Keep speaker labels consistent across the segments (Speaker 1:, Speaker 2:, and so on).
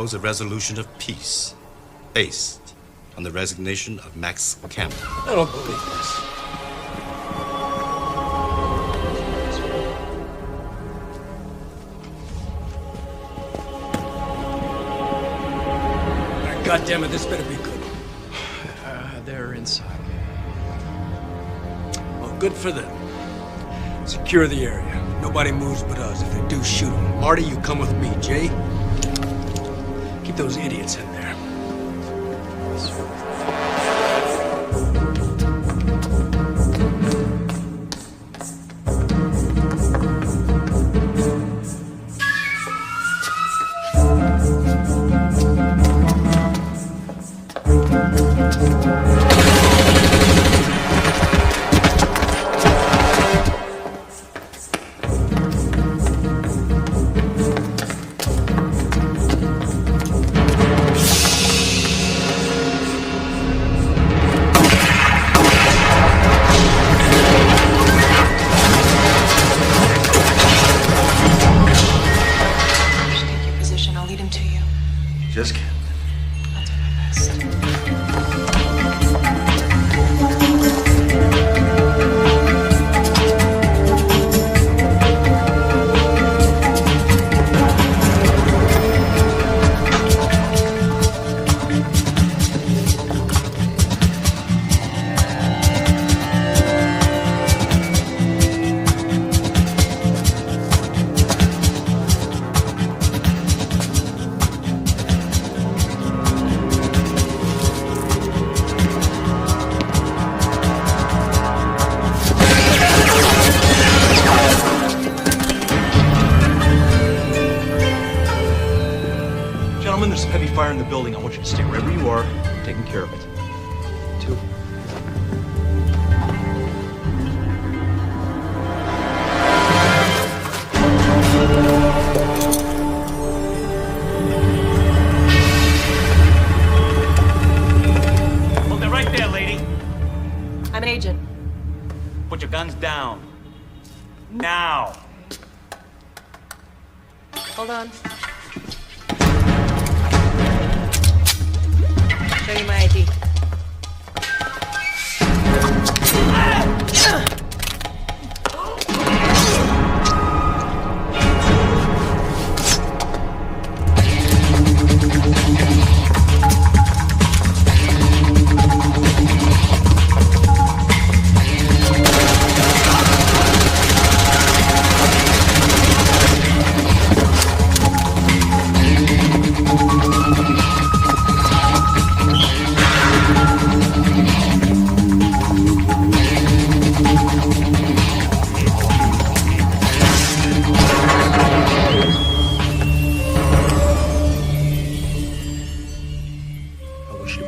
Speaker 1: propose a resolution of peace based on the resignation of Max Campbell.
Speaker 2: I don't believe this. God damn it, this better be good.
Speaker 3: They're inside.
Speaker 2: Well, good for them. Secure the area. Nobody moves but us. If they do, shoot them. Marty, you come with me. Jay, keep those idiots in there.
Speaker 1: Just kidding.
Speaker 4: I'll do my best.
Speaker 3: Gentlemen, there's some heavy fire in the building. I want you to stay wherever you are, taking care of it. 2.
Speaker 5: Hold it right there, lady.
Speaker 4: I'm an agent.
Speaker 5: Put your guns down. Now.
Speaker 4: Hold on. Show you my ID.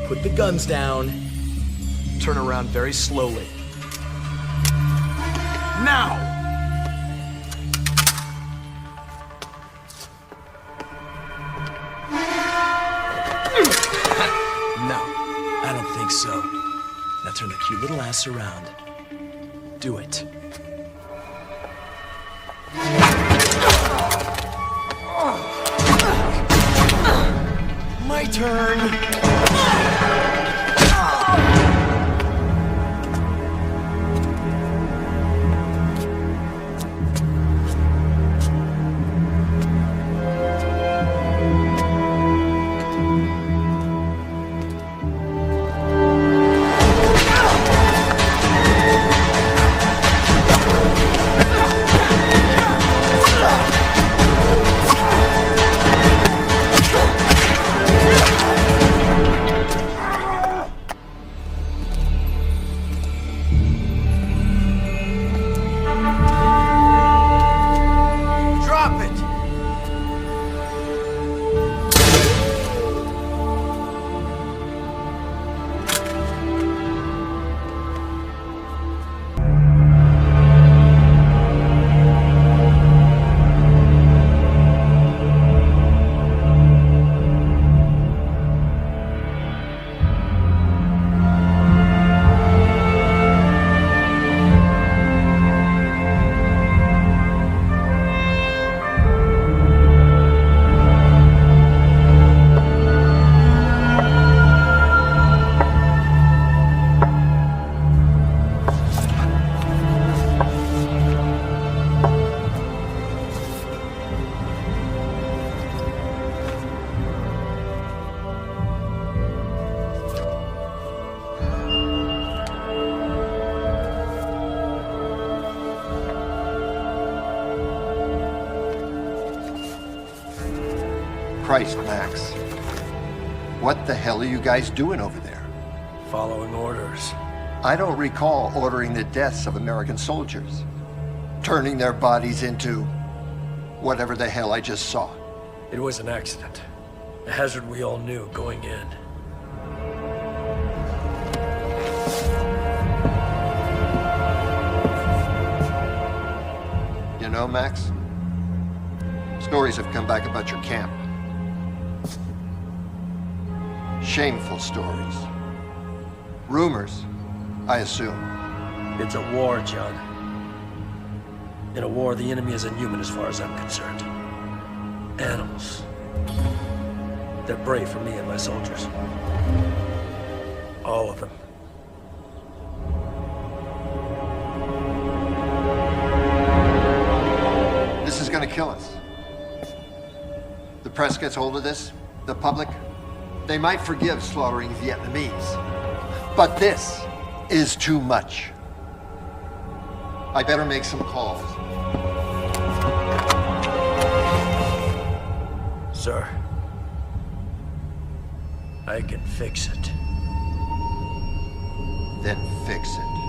Speaker 3: Put the guns down. Turn around very slowly. Now! No, I don't think so. Now turn the cute little ass around. Do it. My turn!
Speaker 6: Christ, Max. What the hell are you guys doing over there?
Speaker 3: Following orders.
Speaker 6: I don't recall ordering the deaths of American soldiers. Turning their bodies into whatever the hell I just saw.
Speaker 3: It was an accident. A hazard we all knew going in.
Speaker 6: You know, Max, stories have come back about your camp. Shameful stories. Rumors, I assume.
Speaker 3: It's a war, John. In a war, the enemy is inhuman as far as I'm concerned. Animals. They're brave for me and my soldiers. All of them.
Speaker 6: This is gonna kill us. The press gets hold of this, the public. They might forgive slaughtering Vietnamese. But this is too much. I better make some calls.
Speaker 3: Sir, I can fix it.
Speaker 6: Then fix it.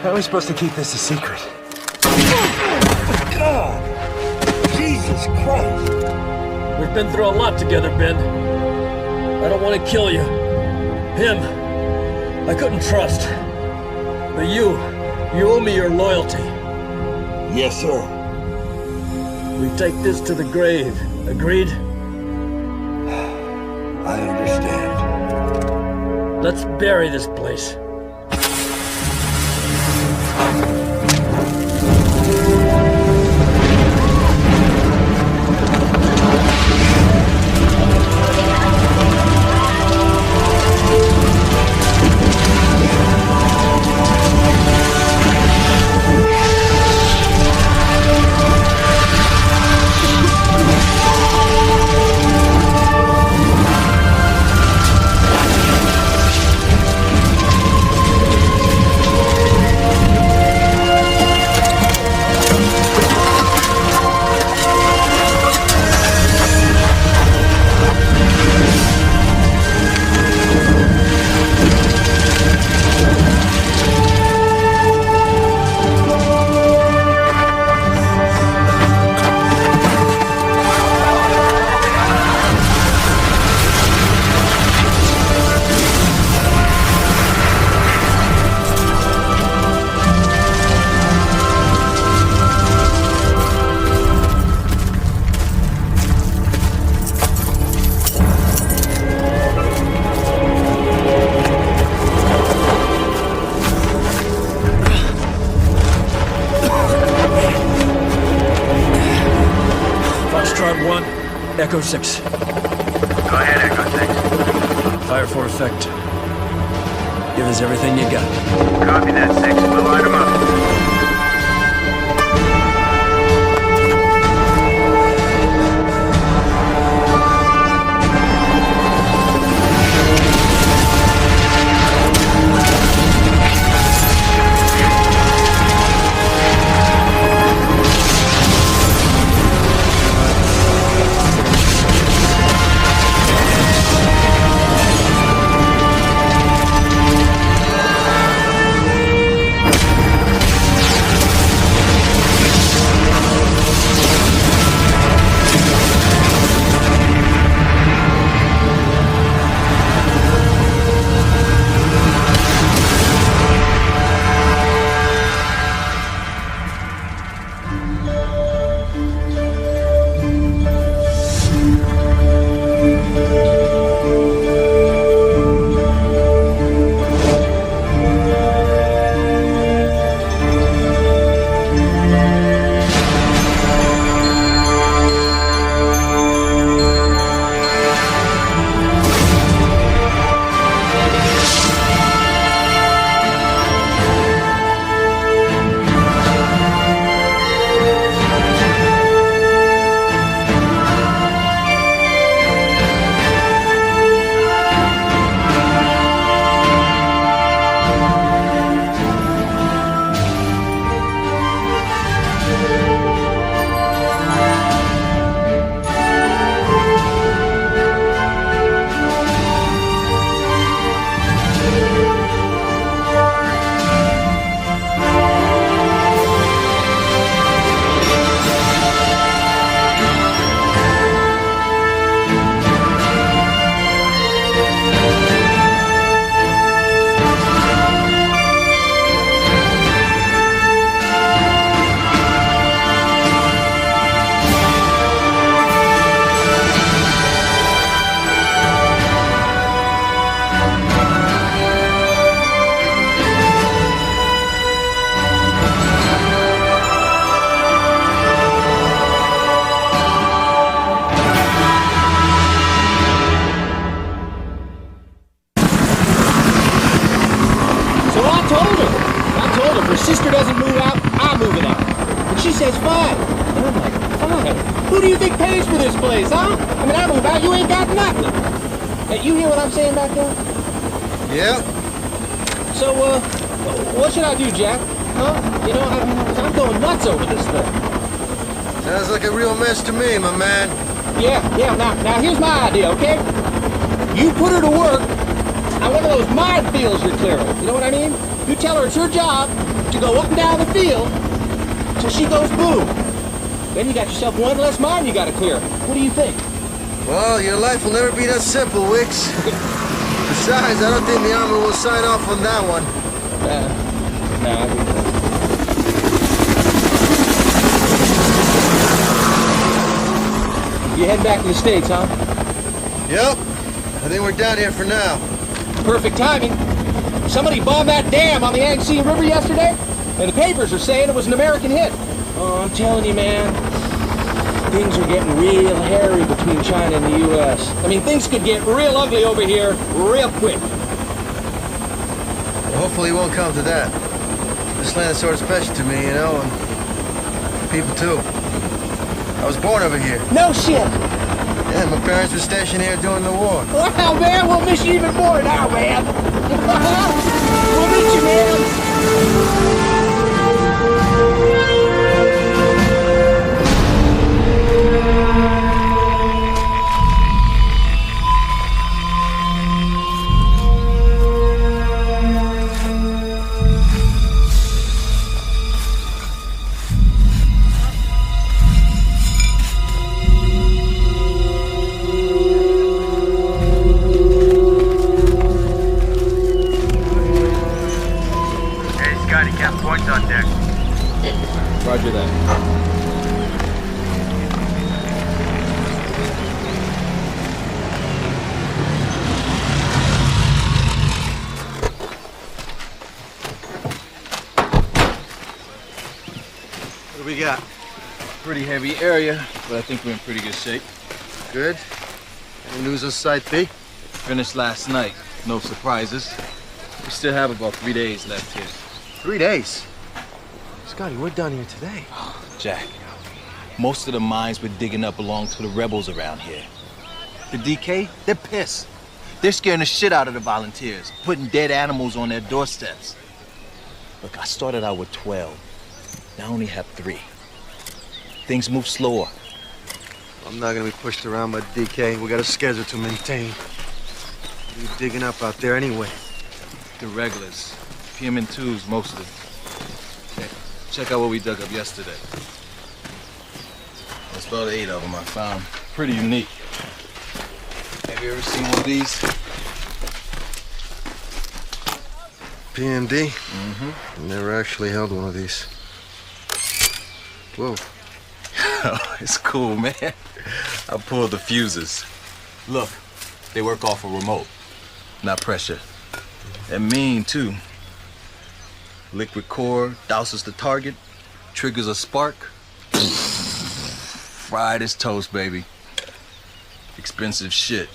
Speaker 2: How are we supposed to keep this a secret?
Speaker 7: God! Jesus Christ!
Speaker 3: We've been through a lot together, Ben. I don't want to kill you. Him, I couldn't trust. But you owe me your loyalty.
Speaker 7: Yes, sir.
Speaker 3: We take this to the grave. Agreed?
Speaker 7: I understand.
Speaker 3: Let's bury this place. Echo 6.
Speaker 8: Go ahead, Echo 6.
Speaker 3: Fire for effect. Give us everything you got.
Speaker 8: Copy that, 6. We'll line them up.
Speaker 9: Now you ain't got nothing. Hey, you hear what I'm saying back there?
Speaker 6: Yeah?
Speaker 9: So, what should I do, Jack? Huh? You know, I'm going nuts over this thing.
Speaker 6: Sounds like a real mess to me, my man.
Speaker 9: Yeah, now here's my idea, okay? You put her to work on one of those minefields you're clearing. You know what I mean? You tell her it's her job to go up and down the field till she goes boom. Then you got yourself one less mine you gotta clear. What do you think?
Speaker 6: Well, your life will never be that simple, Wicks. Besides, I don't think the Army will sign off on that one.
Speaker 9: Nah. You heading back to the States, huh?
Speaker 6: Yep. I think we're down here for now.
Speaker 9: Perfect timing. Somebody bombed that dam on the Yangtze River yesterday, and the papers are saying it was an American hit. Oh, I'm telling you, man, things are getting real hairy between China and the U.S. I mean, things could get real ugly over here real quick.
Speaker 6: Well, hopefully it won't come to that. This land is sort of special to me, you know, and people too. I was born over here.
Speaker 9: No shit.
Speaker 6: Yeah, my parents were stationed here during the war.
Speaker 9: Wow, man, we'll miss you even more now, man. We'll miss you, man.
Speaker 8: Points on deck.
Speaker 9: Roger that.
Speaker 6: What do we got?
Speaker 10: Pretty heavy area, but I think we're in pretty good shape.
Speaker 6: Good. Any news on Site B?
Speaker 10: Finished last night. No surprises. We still have about 3 days left here.
Speaker 6: 3 days? Scotty, we're done here today.
Speaker 10: Jack, most of the mines we're digging up belong to the rebels around here. The DK, they're pissed. They're scaring the shit out of the volunteers, putting dead animals on their doorsteps. Look, I started out with 12. Now I only have 3. Things move slower.
Speaker 6: I'm not gonna be pushed around by DK. We got a schedule to maintain. What are you digging up out there anyway?
Speaker 10: The regulars. PM2s, mostly. Check out what we dug up yesterday. There's about 8 of them I found. Pretty unique. Have you ever seen one of these?
Speaker 6: PMD? Mm-hmm. Never actually held one of these. Whoa.
Speaker 10: It's cool, man. I pulled the fuses. Look, they work off a remote, not pressure. And mean, too. Liquid core douses the target, triggers a spark. Fried as toast, baby. Expensive shit.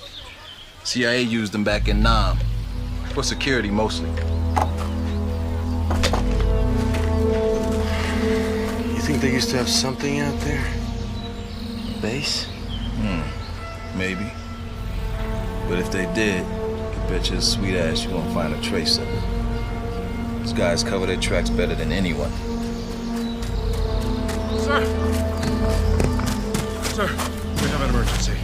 Speaker 10: CIA used them back in Nam. For security, mostly.
Speaker 6: You think they used to have something out there? Base?
Speaker 10: Maybe. But if they did, I bet you a sweet ass you won't find a trace of it. These guys cover their tracks better than anyone.
Speaker 2: Sir! Sir, we have an emergency.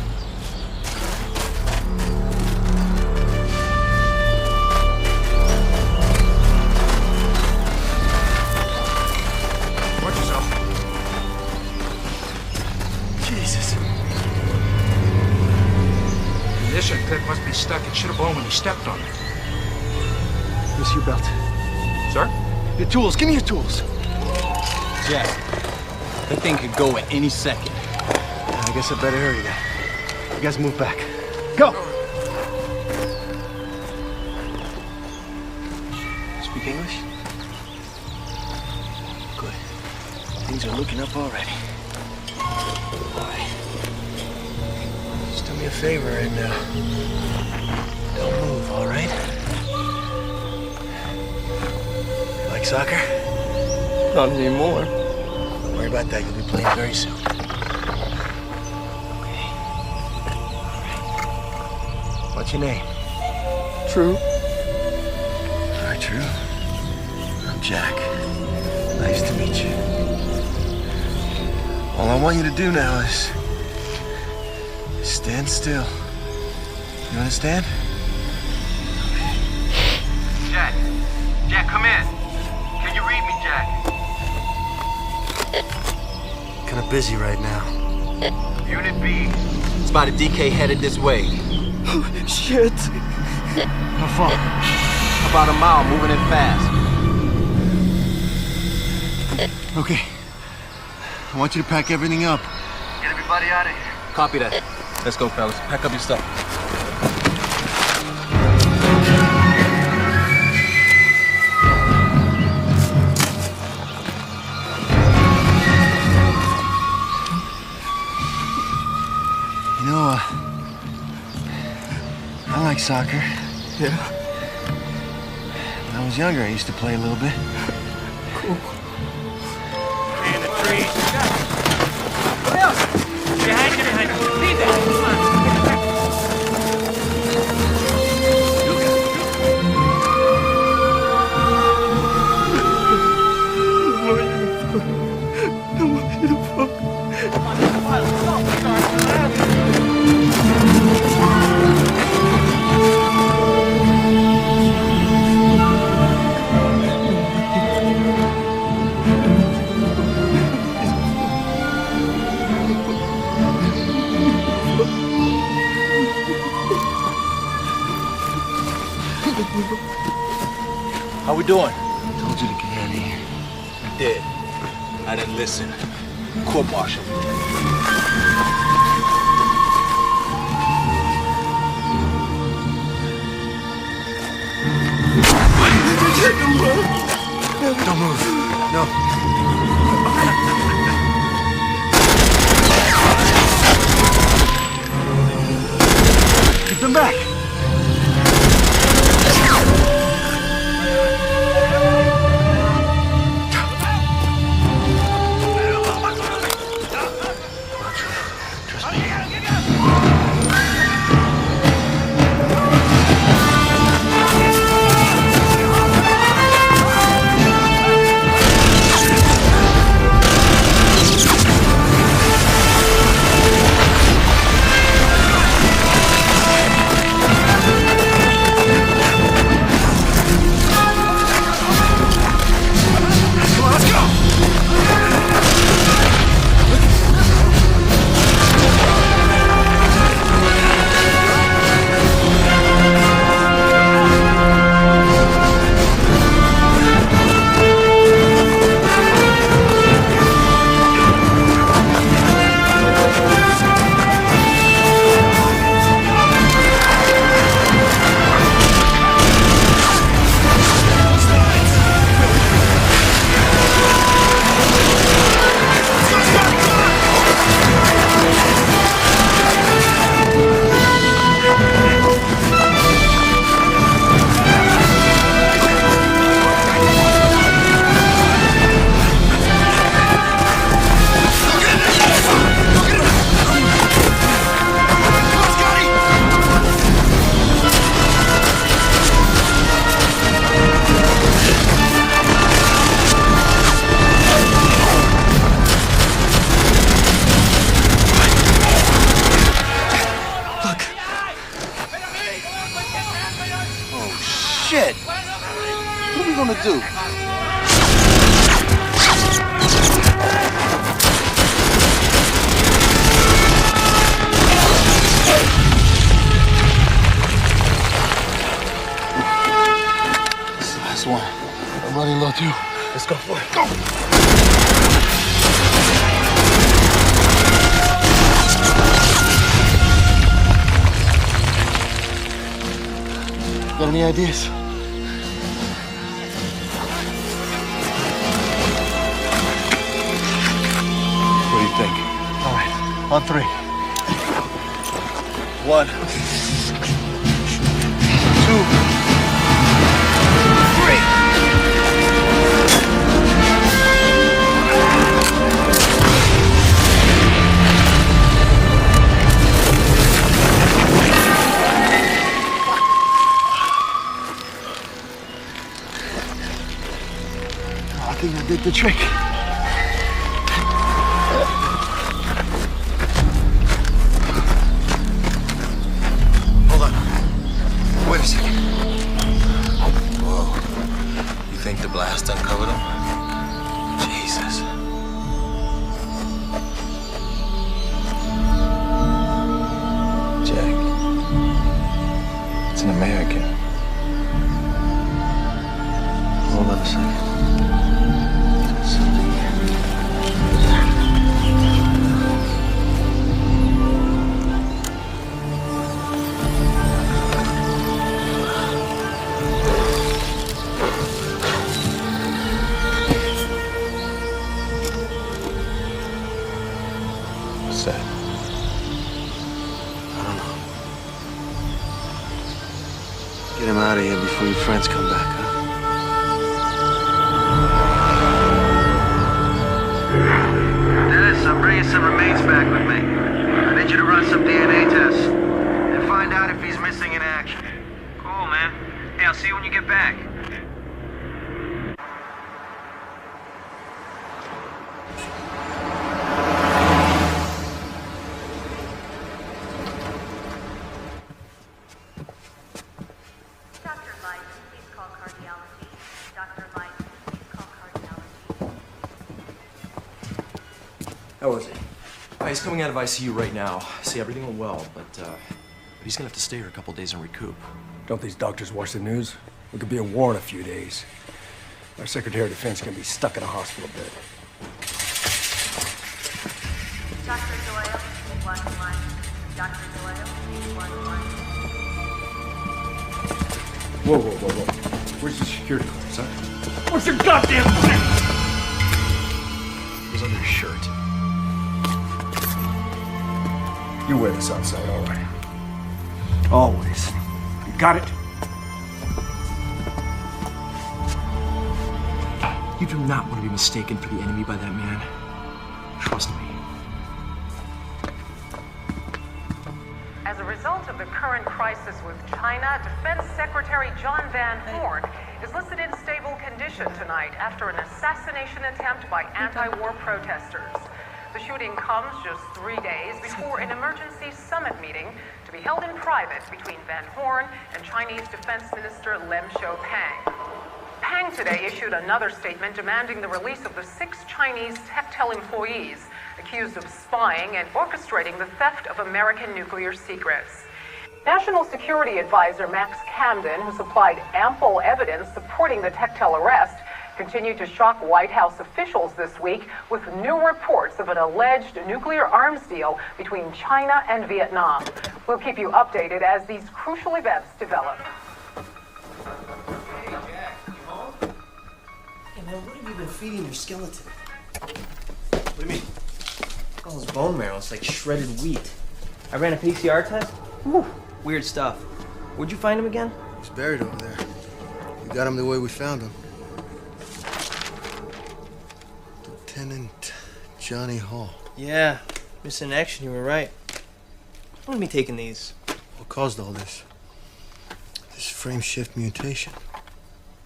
Speaker 2: Watch yourself.
Speaker 6: Jesus.
Speaker 2: The ignition clip must be stuck. It should have blown when he stepped on it.
Speaker 6: Where's your belt?
Speaker 2: Sir?
Speaker 6: Your tools. Give me your tools.
Speaker 10: Jack, that thing could go at any second.
Speaker 6: I guess I better hurry then. You guys move back. Go! Speak English? Good. Things are looking up already. All right. Just do me a favor and don't move, all right? You like soccer?
Speaker 9: Not anymore.
Speaker 6: Don't worry about that. You'll be playing very soon. Okay. All right.
Speaker 10: What's your name?
Speaker 9: True.
Speaker 10: All right, True. I'm Jack. Nice to meet you. All I want you to do now is stand still. You understand?
Speaker 8: Jack. Jack, come in. Can you read me, Jack?
Speaker 10: Kinda busy right now.
Speaker 8: Unit B.
Speaker 10: Spotted DK headed this way.
Speaker 9: Shit.
Speaker 10: How far? About a mile, moving in fast. Okay. I want you to pack everything up.
Speaker 8: Get everybody out of here.
Speaker 10: Copy that. Let's go, fellas. Pack up your stuff. You know, I like soccer.
Speaker 9: Yeah.
Speaker 10: When I was younger, I used to play a little bit.
Speaker 9: Cool.
Speaker 5: In the trees. Behind you. Leave that. Come on.
Speaker 10: How we doing?
Speaker 6: Told you to get out of here.
Speaker 10: You did. I didn't listen. Court martial.
Speaker 6: Don't move. No.
Speaker 10: Keep them back. Shit! What are we gonna do? This is the last one. I'm running low too. Let's go for it. Go! Got any ideas? What do you think? All right, on three. 1, 2, 3. the trick. Hold on. Wait a second. Whoa. You think the blast uncovered him? Jesus. Jack. It's an American. Hold on a second. What's that? I don't know. Get him out of here before your friends come back, huh?
Speaker 8: Dennis, I'm bringing some remains back with me. I need you to run some DNA tests and find out if he's missing in action. Cool, man. Hey, I'll see you when you get back.
Speaker 11: Dr. Light, please call cardiology. Dr. Light, please call cardiology.
Speaker 12: How was he? He's coming out of ICU right now. See, everything went well, but he's gonna have to stay here a couple days and recoup.
Speaker 2: Don't these doctors watch the news? We could be at war in a few days. Our Secretary of Defense can be stuck in a hospital bed.
Speaker 11: Dr. Doyle, 1-1. Dr. Doyle, 1-1.
Speaker 2: Whoa, whoa, whoa, whoa. Where's your security clearance, huh?
Speaker 5: What's your goddamn thing?
Speaker 2: It was under your shirt. You wear this outside, all right? Always. You got it?
Speaker 12: You do not want to be mistaken for the enemy by that man. Trust me.
Speaker 13: As a result of the current crisis with China, Defense Secretary John Van Horn is listed in stable condition tonight after an assassination attempt by anti-war protesters. The shooting comes just 3 days before an emergency summit meeting to be held in private between Van Horn and Chinese Defense Minister Lem Pang. Pang today issued another statement demanding the release of the 6 Chinese Tectel employees accused of spying and orchestrating the theft of American nuclear secrets. National Security Advisor Max Camden, who supplied ample evidence supporting the Tectel arrest, continued to shock White House officials this week with new reports of an alleged nuclear arms deal between China and Vietnam. We'll keep you updated as these crucial events develop.
Speaker 14: Hey, Jack, you home? Hey, man, what have you been feeding your skeleton?
Speaker 10: What do you mean?
Speaker 14: All his bone marrow, it's like shredded wheat. I ran a PCR test. Whew, weird stuff. Where'd you find him again?
Speaker 10: He's buried over there. We got him the way we found him. Lieutenant Johnny Hall.
Speaker 14: Yeah, missing action, you were right. I'm gonna be taking these.
Speaker 10: What caused all this? This frame shift mutation.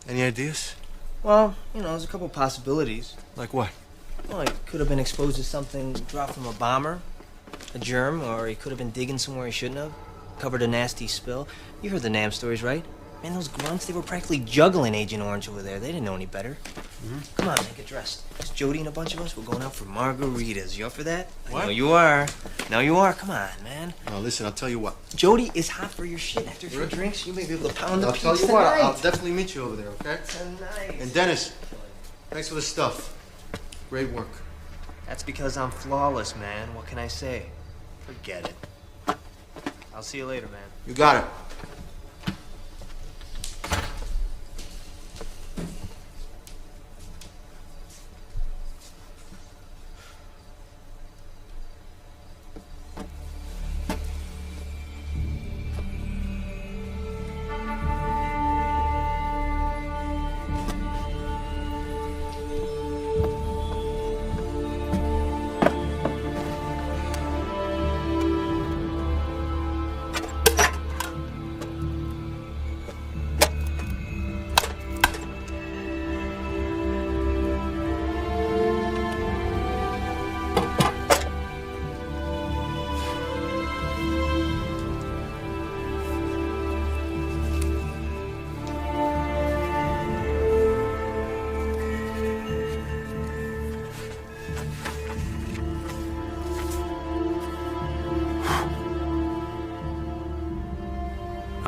Speaker 10: Any ideas?
Speaker 14: Well, you know, there's a couple possibilities.
Speaker 10: Like what?
Speaker 14: Well, he could have been exposed to something dropped from a bomber, a germ, or he could have been digging somewhere he shouldn't have. Covered a nasty spill. You heard the NAM stories, right? Man, those grunts, they were practically juggling Agent Orange over there. They didn't know any better. Come on, man, get dressed. It's Jody and a bunch of us. We're going out for margaritas. You up for that?
Speaker 10: What?
Speaker 14: I know you are. Now you are. Come on, man.
Speaker 10: No, listen, I'll tell you what.
Speaker 14: Jody is hot for your shit. After a few drinks, you may be able to pound the
Speaker 10: I'll tell
Speaker 14: peeps
Speaker 10: you what,
Speaker 14: tonight.
Speaker 10: I'll definitely meet you over there, okay?
Speaker 14: Tonight.
Speaker 10: And Dennis, thanks for the stuff. Great work.
Speaker 14: That's because I'm flawless, man. What can I say? Forget it. I'll see you later, man.
Speaker 10: You got it.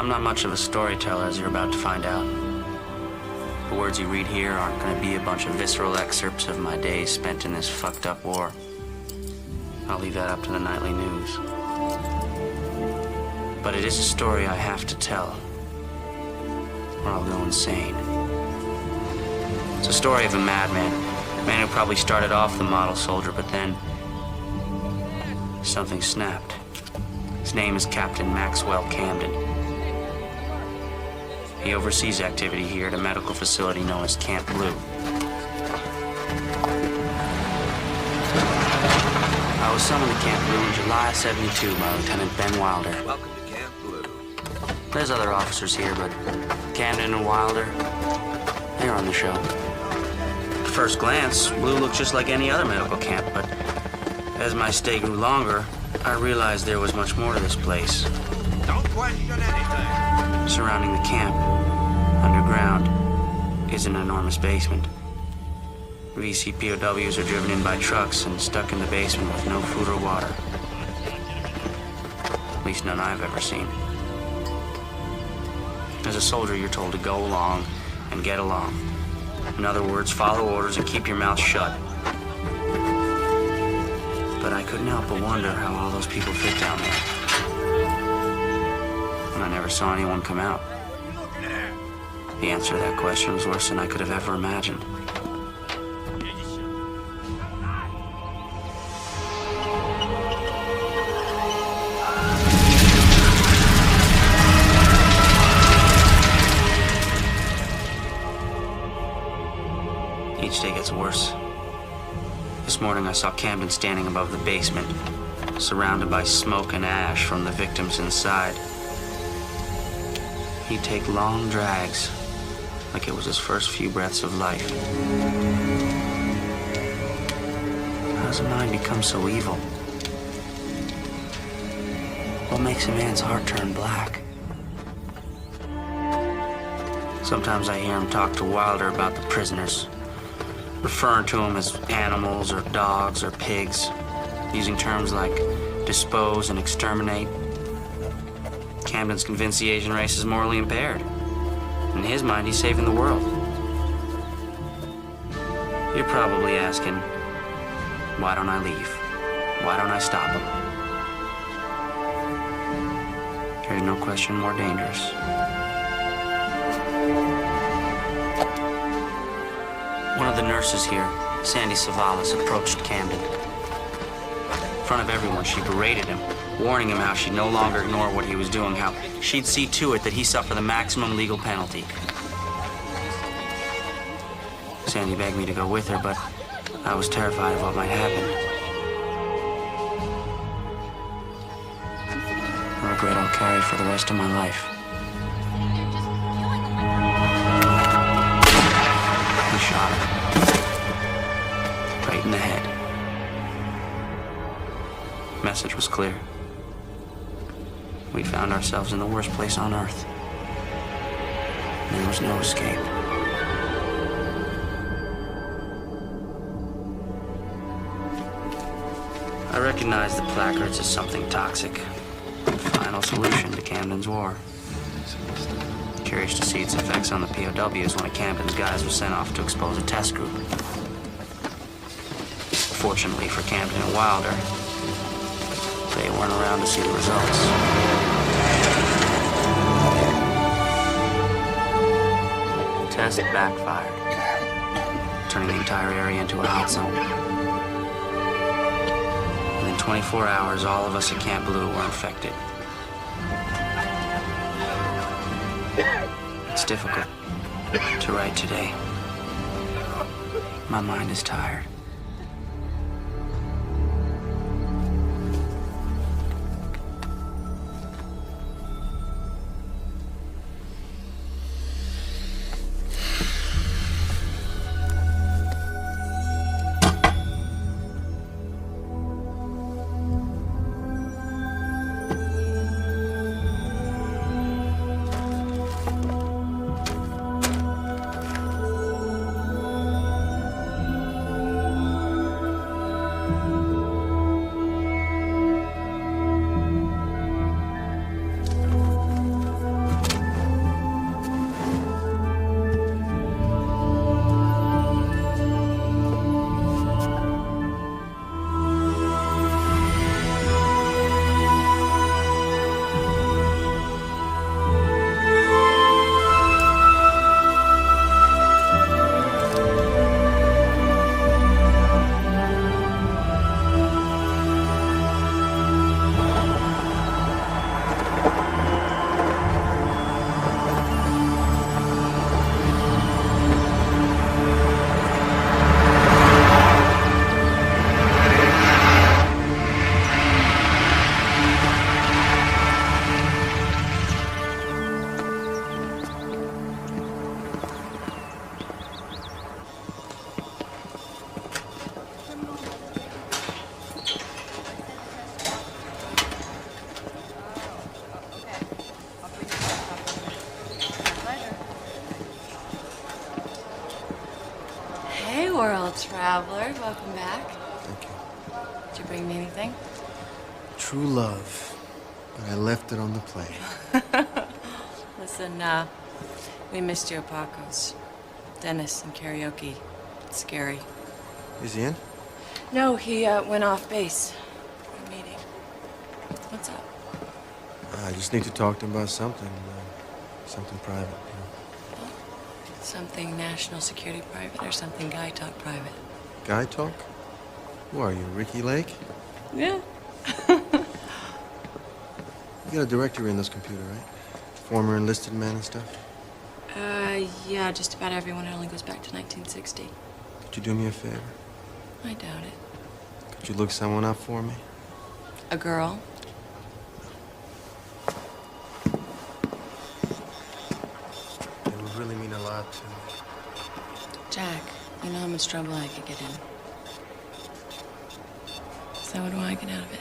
Speaker 15: I'm not much of a storyteller, as you're about to find out. The words you read here aren't going to be a bunch of visceral excerpts of my days spent in this fucked up war. I'll leave that up to the nightly news. But it is a story I have to tell, or I'll go insane. It's a story of a madman, a man who probably started off the model soldier, but then something snapped. His name is Captain Maxwell Camden. He oversees activity here at a medical facility known as Camp Blue. I was summoned to Camp Blue in July of '72 by Lieutenant Ben Wilder.
Speaker 16: Welcome to Camp Blue.
Speaker 15: There's other officers here, but Camden and Wilder, they're on the show. At first glance, Blue looked just like any other medical camp, but as my stay grew longer, I realized there was much more to this place.
Speaker 16: Don't question anything.
Speaker 15: Surrounding the camp, underground, is an enormous basement. VC POWs are driven in by trucks and stuck in the basement with no food or water. At least none I've ever seen. As a soldier, you're told to go along and get along. In other words, follow orders and keep your mouth shut. But I couldn't help but wonder how all those people fit down there. And I never saw anyone come out. The answer to that question was worse than I could have ever imagined. Each day gets worse. This morning I saw Camden standing above the basement, surrounded by smoke and ash from the victims inside. He'd take long drags, like it was his first few breaths of life. How does a mind become so evil? What makes a man's heart turn black? Sometimes I hear him talk to Wilder about the prisoners, referring to them as animals or dogs or pigs, using terms like dispose and exterminate. Camden's convinced the Asian race is morally impaired. In his mind, he's saving the world. You're probably asking, why don't I leave? Why don't I stop him? There's no question more dangerous. One of the nurses here, Sandy Savalas, approached Camden. In front of everyone, she berated him, warning him how she'd no longer ignore what he was doing, how she'd see to it that he suffer the maximum legal penalty. Sandy begged me to go with her, but I was terrified of what might happen. A regret I'll carry for the rest of my life. He shot her. Right in the head. Message was clear. We found ourselves in the worst place on Earth. There was no escape. I recognized the placards as something toxic. Final solution to Camden's war. Curious to see its effects on the POWs when a Camden's guys was sent off to expose a test group. Fortunately for Camden and Wilder, they weren't around to see the results. The test backfired, turning the entire area into a hot zone. Within 24 hours, all of us at Camp Blue were infected. It's difficult to write today. My mind is tired.
Speaker 17: traveler. Welcome back.
Speaker 2: Thank you.
Speaker 17: Did you bring me anything?
Speaker 2: True love. But I left it on the plane.
Speaker 17: Listen, we missed you at Paco's. Dennis and karaoke. It's scary.
Speaker 2: Is he in?
Speaker 17: No, he went off base for a meeting. What's up?
Speaker 2: I just need to talk to him about something. Something private.
Speaker 17: Something national security private or something guy talk private?
Speaker 2: Guy talk? Who are you, Ricky Lake?
Speaker 17: Yeah.
Speaker 2: You got a directory in this computer, right? Former enlisted men and stuff?
Speaker 17: Yeah, just about everyone. It only goes back to 1960.
Speaker 2: Could you do me a favor?
Speaker 17: I doubt it.
Speaker 2: Could you look someone up for me?
Speaker 17: A girl?
Speaker 2: It would really mean a lot to me.
Speaker 17: Jack, you know how much trouble I could get in. So what do I get out of it?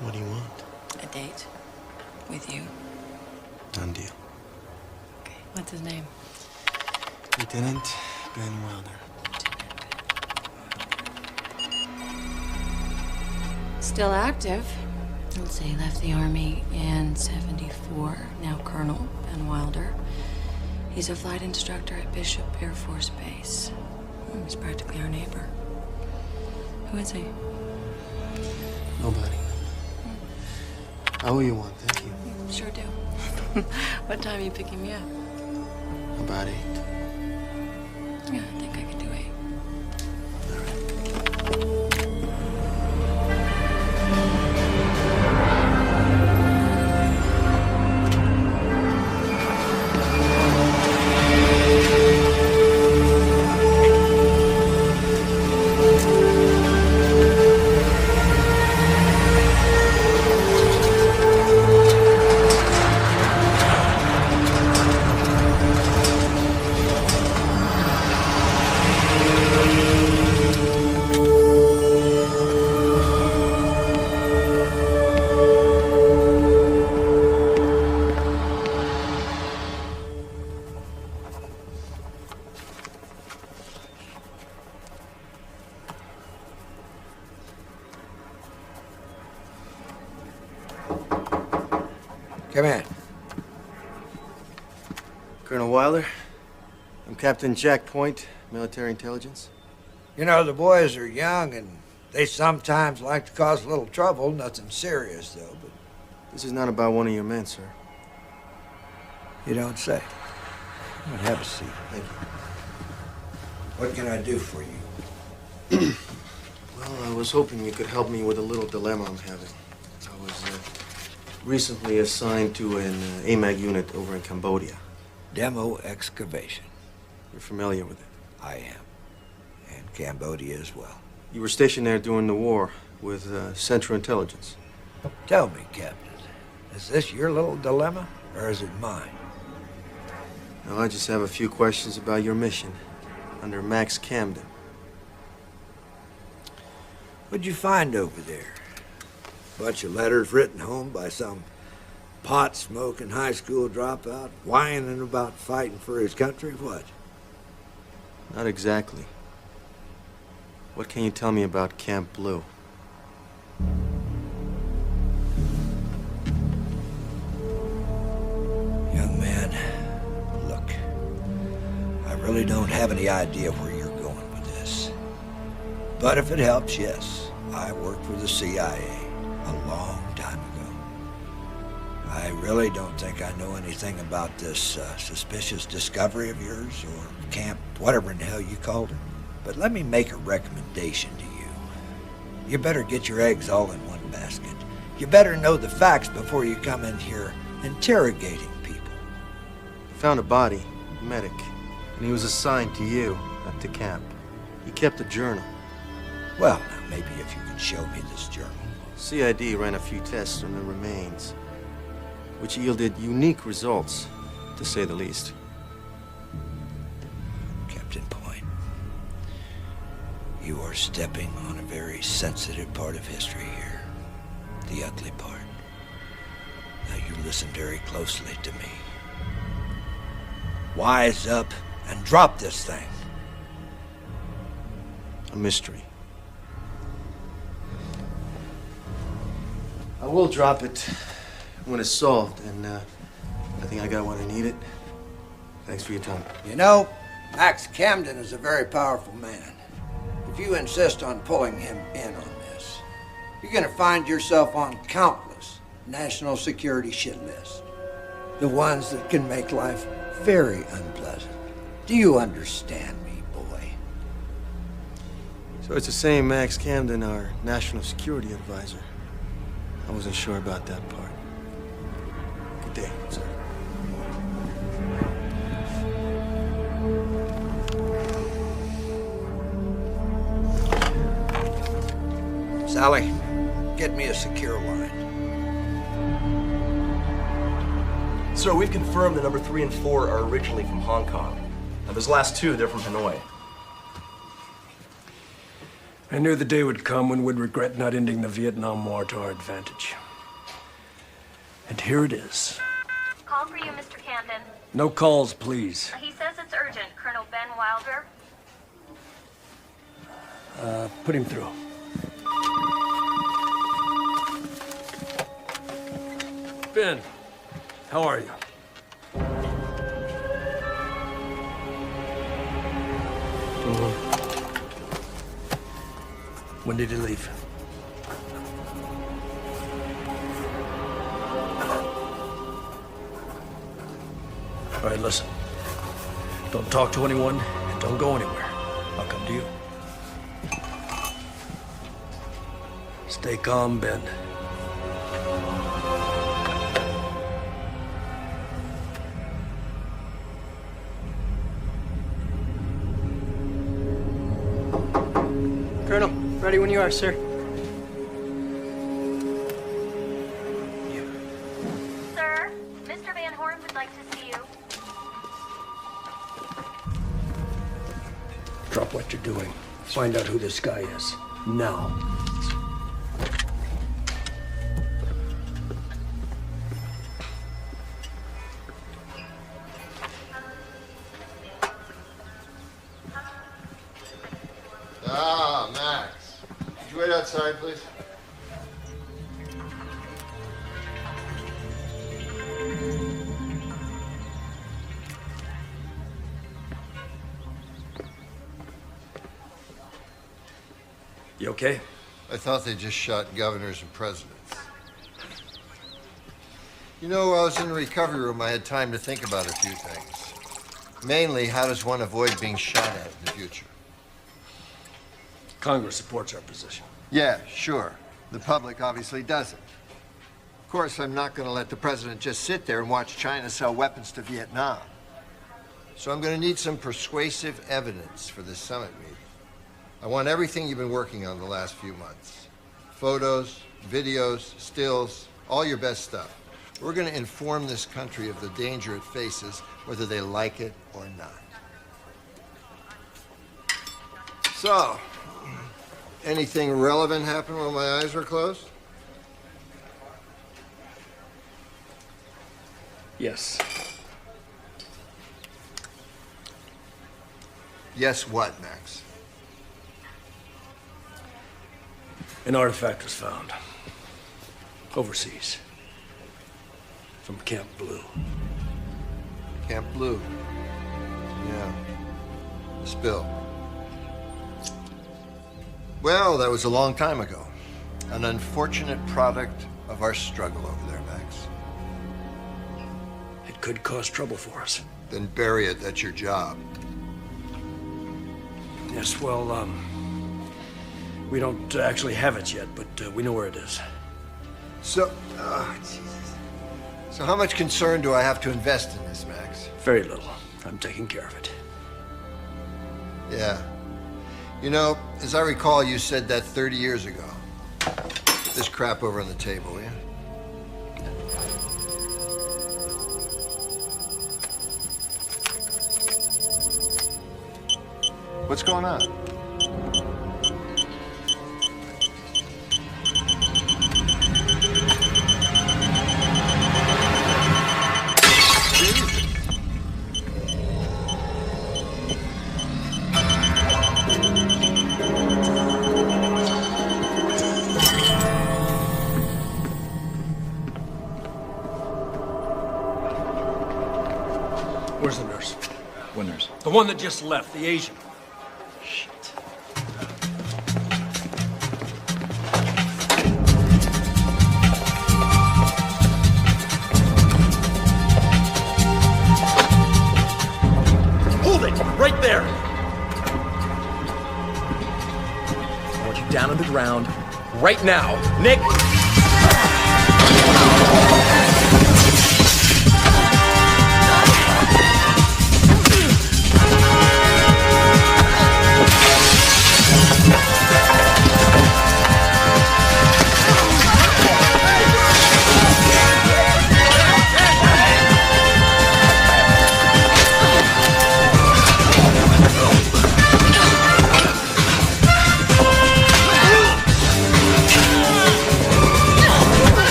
Speaker 2: What do you want?
Speaker 17: A date. With you.
Speaker 2: Done deal.
Speaker 17: Okay, what's his name?
Speaker 2: Lieutenant Ben Wilder.
Speaker 17: Still active. Let's see, left the Army in '74. Now Colonel Ben Wilder. He's a flight instructor at Bishop Air Force Base. He's practically our neighbor. Who is he?
Speaker 2: Nobody. I owe you one, thank you.
Speaker 17: Sure do. What time are you picking me up?
Speaker 2: About 8.
Speaker 17: Yeah, I think I can do 8.
Speaker 6: Come in.
Speaker 2: Colonel Wilder, I'm Captain Jack Point, military intelligence.
Speaker 18: You know, the boys are young and they sometimes like to cause a little trouble. Nothing serious, though, but...
Speaker 2: This is not about one of your men, sir.
Speaker 18: You don't say. Come on, have a seat.
Speaker 2: Thank you.
Speaker 18: What can I do for you?
Speaker 2: Well, I was hoping you could help me with a little dilemma I'm having. I was recently assigned to an AMAG unit over in Cambodia.
Speaker 18: Demo excavation.
Speaker 2: You're familiar with it?
Speaker 18: I am. And Cambodia as well.
Speaker 2: You were stationed there during the war with Central Intelligence.
Speaker 18: Tell me, Captain, is this your little dilemma, or is it mine?
Speaker 2: No, I just have a few questions about your mission under Max Camden.
Speaker 18: What'd you find over there? Bunch of letters written home by some pot-smoking high school dropout, whining about fighting for his country? What?
Speaker 2: Not exactly. What can you tell me about Camp Blue?
Speaker 18: Young man, look, I really don't have any idea where you're going with this. But if it helps, yes, I worked for the CIA a long time ago. I really don't think I know anything about this suspicious discovery of yours, or Camp whatever in the hell you called it. But let me make a recommendation to you. You better get your eggs all in one basket. You better know the facts before you come in here interrogating people.
Speaker 2: I found a body, a medic, and he was assigned to you, not to camp. He kept a journal.
Speaker 18: Well, now, maybe if you could show me this journal.
Speaker 2: CID ran a few tests on the remains, which yielded unique results, to say the least.
Speaker 18: Captain Point, you are stepping on a very sensitive part of history here. The ugly part. Now you listen very closely to me. Wise up and drop this thing.
Speaker 12: A mystery. I will drop it when it's solved, and I think I got what I needed. Thanks for your time.
Speaker 18: You know, Max Camden is a very powerful man. If you insist on pulling him in on this, you're gonna find yourself on countless national security shit lists. The ones that can make life very unpleasant. Do you understand me, boy?
Speaker 12: So it's the same Max Camden, our national security advisor. I wasn't sure about that part. Good day, sir.
Speaker 18: Sally, get me a secure line.
Speaker 12: Sir, we've confirmed that number 3 and 4 are originally from Hong Kong. Now, those last 2, they're from Hanoi.
Speaker 2: I knew the day would come when we'd regret not ending the Vietnam War to our advantage. And here it is.
Speaker 11: Call for you, Mr. Camden.
Speaker 2: No calls, please.
Speaker 11: He says it's urgent. Colonel Ben Wilder.
Speaker 2: Put him through. Ben, how are you? When did he leave? All right, listen. Don't talk to anyone and don't go anywhere. I'll come to you. Stay calm, Ben.
Speaker 14: Colonel, ready when you are, sir.
Speaker 11: Sir, Mr. Van Horn would like to see you.
Speaker 2: Drop what you're doing. Find out who this guy is. Now.
Speaker 6: Ah, Max. Could you wait outside, please?
Speaker 2: You okay?
Speaker 6: I thought they just shot governors and presidents. You know, while I was in the recovery room, I had time to think about a few things. Mainly, how does one avoid being shot at in the future?
Speaker 2: Congress supports our position.
Speaker 6: Yeah, sure. The public obviously doesn't. Of course, I'm not going to let the president just sit there and watch China sell weapons to Vietnam. So I'm going to need some persuasive evidence for this summit meeting. I want everything you've been working on the last few months. Photos, videos, stills, all your best stuff. We're going to inform this country of the danger it faces, whether they like it or not. So, anything relevant happen while my eyes were closed?
Speaker 2: Yes.
Speaker 6: Yes, what, Max?
Speaker 2: An artifact was found. Overseas. From Camp Blue.
Speaker 6: Camp Blue. Yeah. The spill. Well, that was a long time ago. An unfortunate product of our struggle over there, Max.
Speaker 2: It could cause trouble for us.
Speaker 6: Then bury it. That's your job.
Speaker 2: Yes, well, we don't actually have it yet, but we know where it is.
Speaker 6: So, Jesus. So how much concern do I have to invest in this, Max?
Speaker 2: Very little. I'm taking care of it.
Speaker 6: Yeah. You know, as I recall, you said that 30 years ago. This crap over on the table, yeah? What's going on?
Speaker 2: Where's the nurse?
Speaker 10: What nurse?
Speaker 2: The one that just left, the Asian.
Speaker 3: Hold it! Right there! I want you down on the ground. Right now. Nick!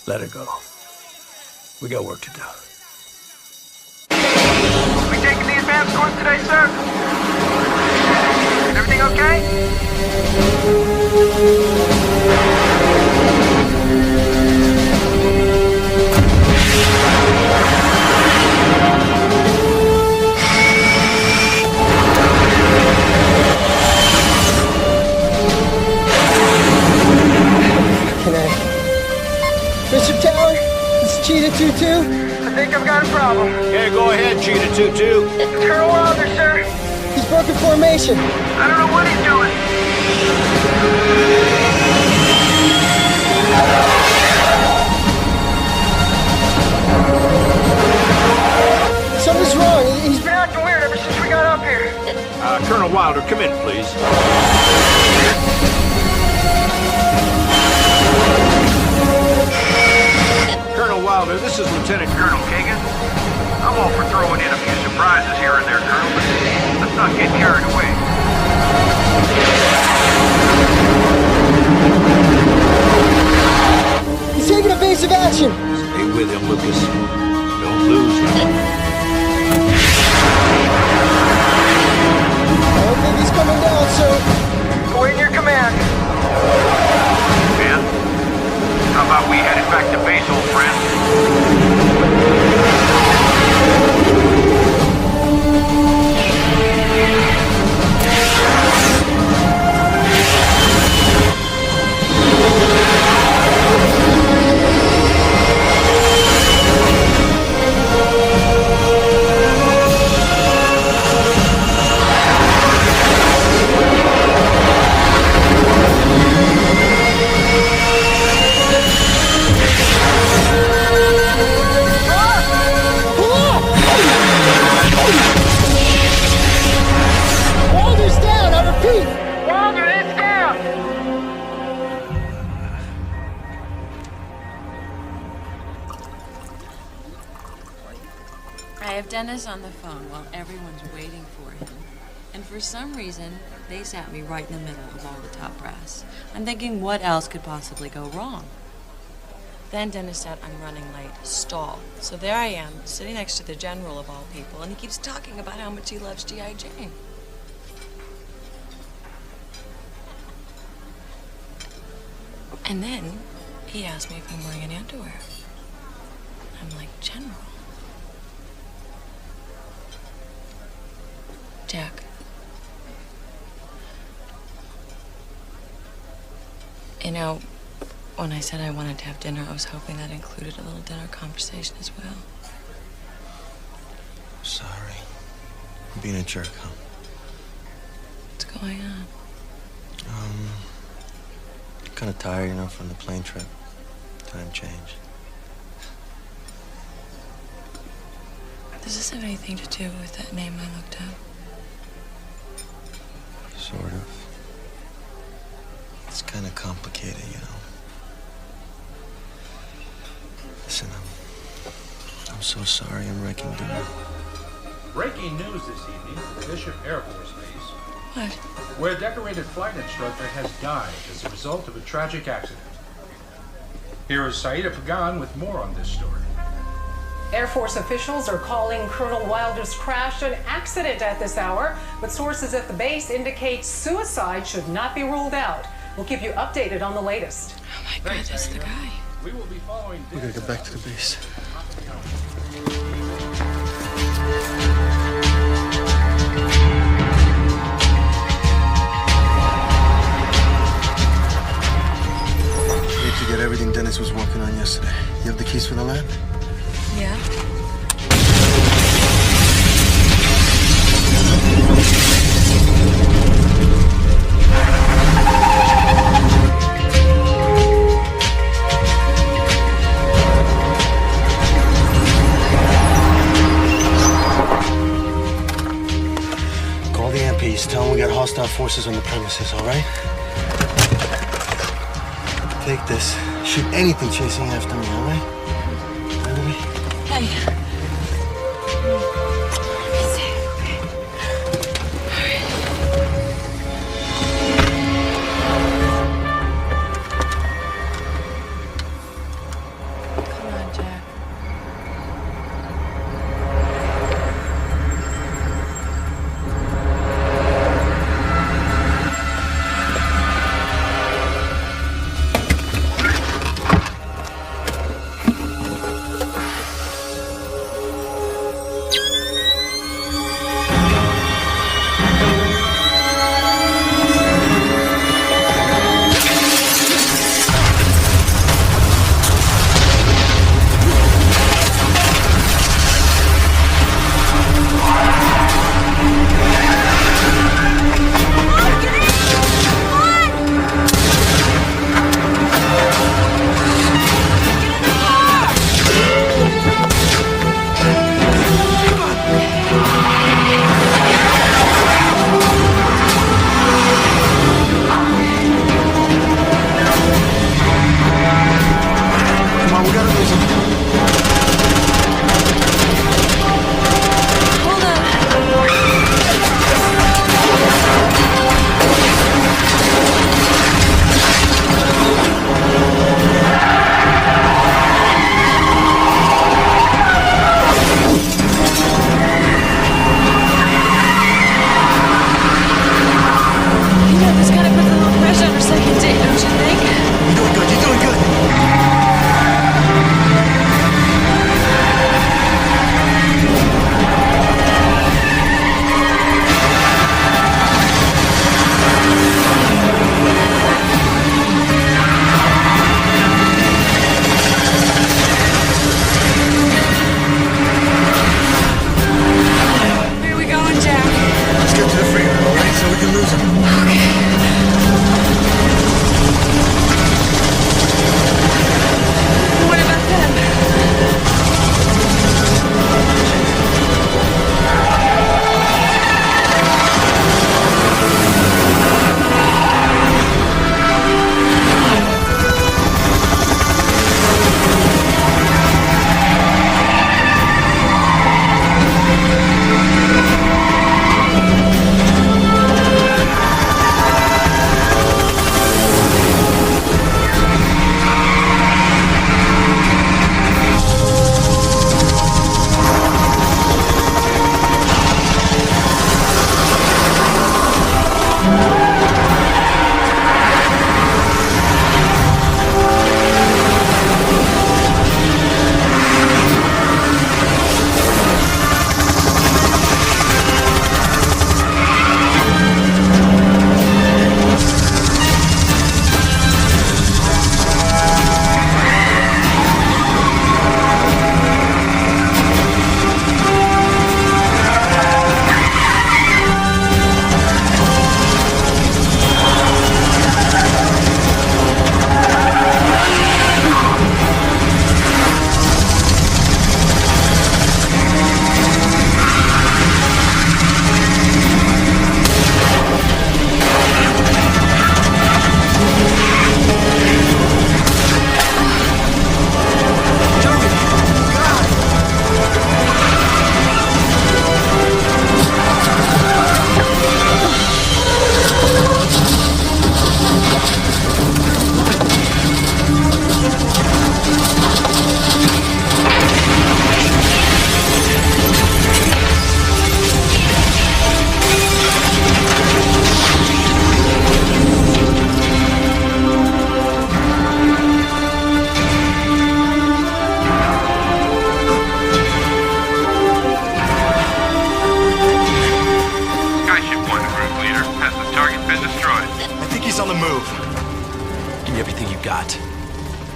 Speaker 2: Let her go. We got work to do.
Speaker 8: We taking the advance course today, sir? Everything okay?
Speaker 9: Can I? Bishop Tower? It's Cheetah 2-2?
Speaker 8: I think I've got a problem.
Speaker 9: Yeah, go ahead, Cheetah 2-2.
Speaker 8: It's Colonel Wilder, sir.
Speaker 9: He's broken formation.
Speaker 8: I don't know what he's doing.
Speaker 9: Something's wrong. He's
Speaker 8: been acting weird ever since we got up here.
Speaker 5: Colonel Wilder, come in, please. Colonel Wilder, this is Lieutenant
Speaker 8: Colonel Kagan. I'm all for throwing in a few surprises here and there, Colonel, but let's not get carried away.
Speaker 9: He's taking evasive action.
Speaker 5: Stay with him, Lucas. Don't lose him.
Speaker 9: I don't think he's coming down, sir.
Speaker 8: Awaiting your command. Ben, how about we head it back to base, old friend?
Speaker 9: Wilder's down, I repeat.
Speaker 8: Wilder, it's down!
Speaker 17: I have Dennis on the phone while everyone's waiting for him. And for some reason, they sat me right in the middle of all the top brass. I'm thinking, what else could possibly go wrong? Then Dennis said, I'm running late. Stall. So there I am, sitting next to the general of all people, and he keeps talking about how much he loves G.I. Jane. And then he asked me if I'm wearing any underwear. I'm like, General. Jack. You know, when I said I wanted to have dinner, I was hoping that included a little dinner conversation as well.
Speaker 12: Sorry. I'm being a jerk, huh?
Speaker 17: What's going on?
Speaker 12: Kind of tired, from the plane trip. Time change.
Speaker 17: Does this have anything to do with that name I looked up?
Speaker 12: Sort of. It's kind of complicated, you know. Listen, I'm so sorry I'm wrecking dinner.
Speaker 19: Breaking news this evening from Bishop Air Force Base.
Speaker 17: What?
Speaker 19: Where a decorated flight instructor has died as a result of a tragic accident. Here is Saida Pagan with more on this story.
Speaker 13: Air Force officials are calling Colonel Wilder's crash an accident at this hour, but sources at the base indicate suicide should not be ruled out. We'll keep you updated on the latest.
Speaker 17: Oh my God, that's the guy.
Speaker 19: We will be following.
Speaker 12: We gotta get back to the base. We need to get everything Dennis was working on yesterday. You have the keys for the lab?
Speaker 17: Yeah.
Speaker 12: Call the MPs. Tell them we got hostile forces on the premises, all right? Take this. Shoot anything chasing after me, all right?
Speaker 17: Hey. Come on, Jack.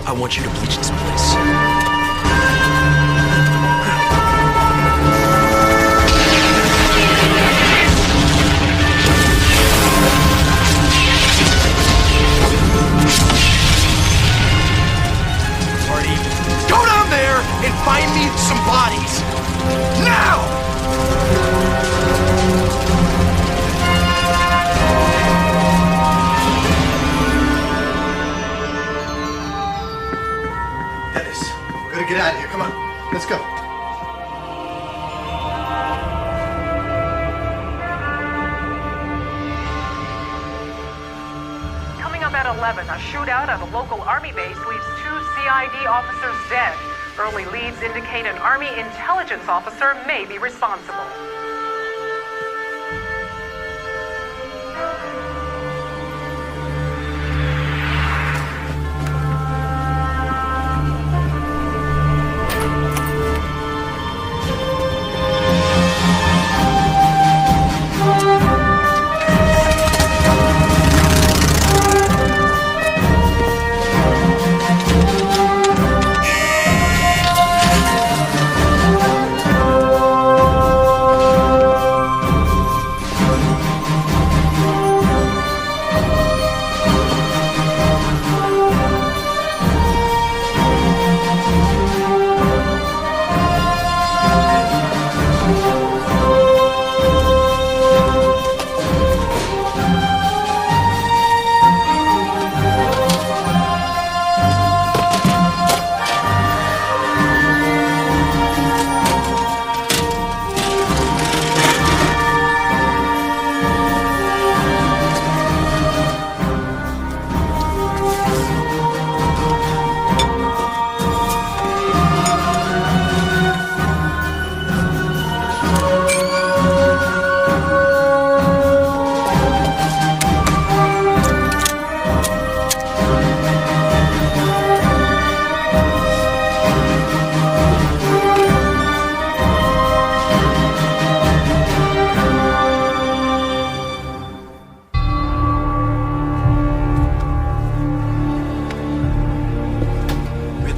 Speaker 2: I want you to bleach this place.
Speaker 20: Marty, go down there and find me some bodies. Now!
Speaker 6: Get out of here. Come on. Let's go.
Speaker 13: Coming up at 11, a shootout at a local Army base leaves 2 CID officers dead. Early leads indicate an Army intelligence officer may be responsible.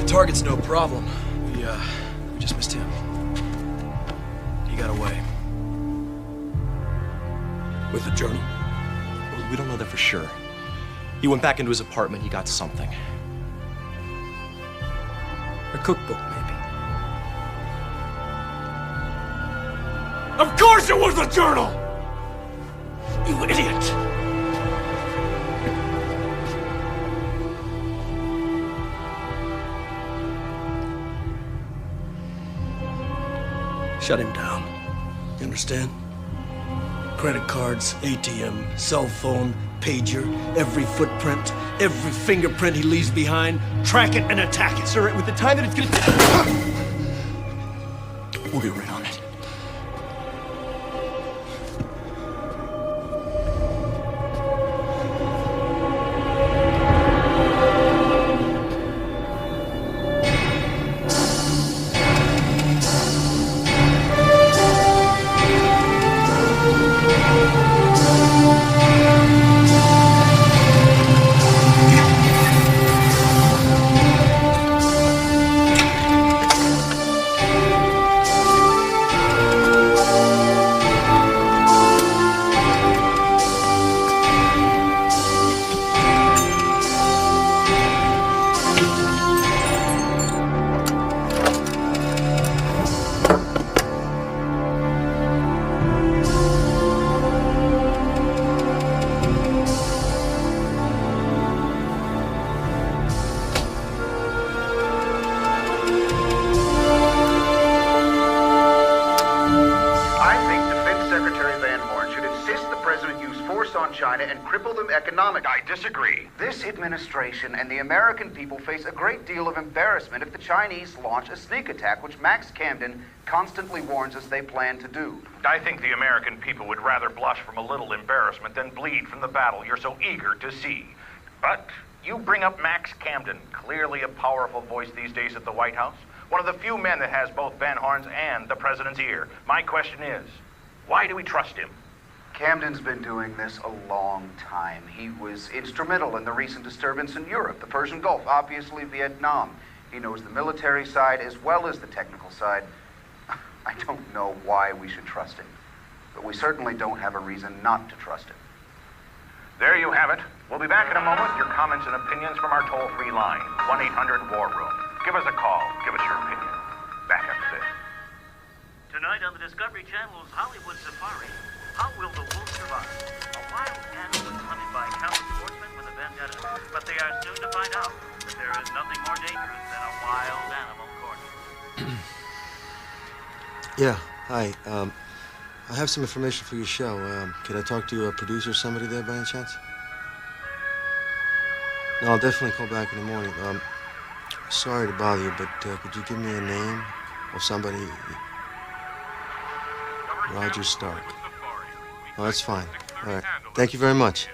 Speaker 2: Target's no problem. We just missed him. He got away. With the journal?
Speaker 21: We don't know that for sure. He went back into his apartment, he got something.
Speaker 2: A cookbook, maybe.
Speaker 20: Of course it was the journal! You idiot!
Speaker 2: Shut him down. You understand? Credit cards, ATM, cell phone, pager, every footprint, every fingerprint he leaves behind, track it and attack it.
Speaker 21: Sir, with the time that it's gonna take... We'll get right on it.
Speaker 8: I disagree. This administration and the American people face a great deal of embarrassment if the Chinese launch a sneak attack, which Max Camden constantly warns us they plan to do.
Speaker 16: I think the American people would rather blush from a little embarrassment than bleed from the battle you're so eager to see. But you bring up Max Camden, clearly a powerful voice these days at the White House. One of the few men that has both Van Horn's and the president's ear. My question is, why do we trust him?
Speaker 1: Camden's been doing this a long time. He was instrumental in the recent disturbance in Europe, the Persian Gulf, obviously Vietnam. He knows the military side as well as the technical side. I don't know why we should trust him, but we certainly don't have a reason not to trust him.
Speaker 16: There you have it. We'll be back in a moment. Your comments and opinions from our toll-free line, 1-800-WAR-ROOM. Give us a call. Give us your opinion. Back after this.
Speaker 22: Tonight on the Discovery Channel's Hollywood Safari, how will the wolf survive? A wild animal is hunted by countless sportsmen with a vendetta, but they are soon to find out that there is nothing more dangerous than a wild animal cornered.
Speaker 12: Yeah, hi. I have some information for your show. Could I talk to a producer or somebody there by any chance? No, I'll definitely call back in the morning. Sorry to bother you, but could you give me a name of somebody? Roger Stark. Oh, that's fine. All right. Thank you very much.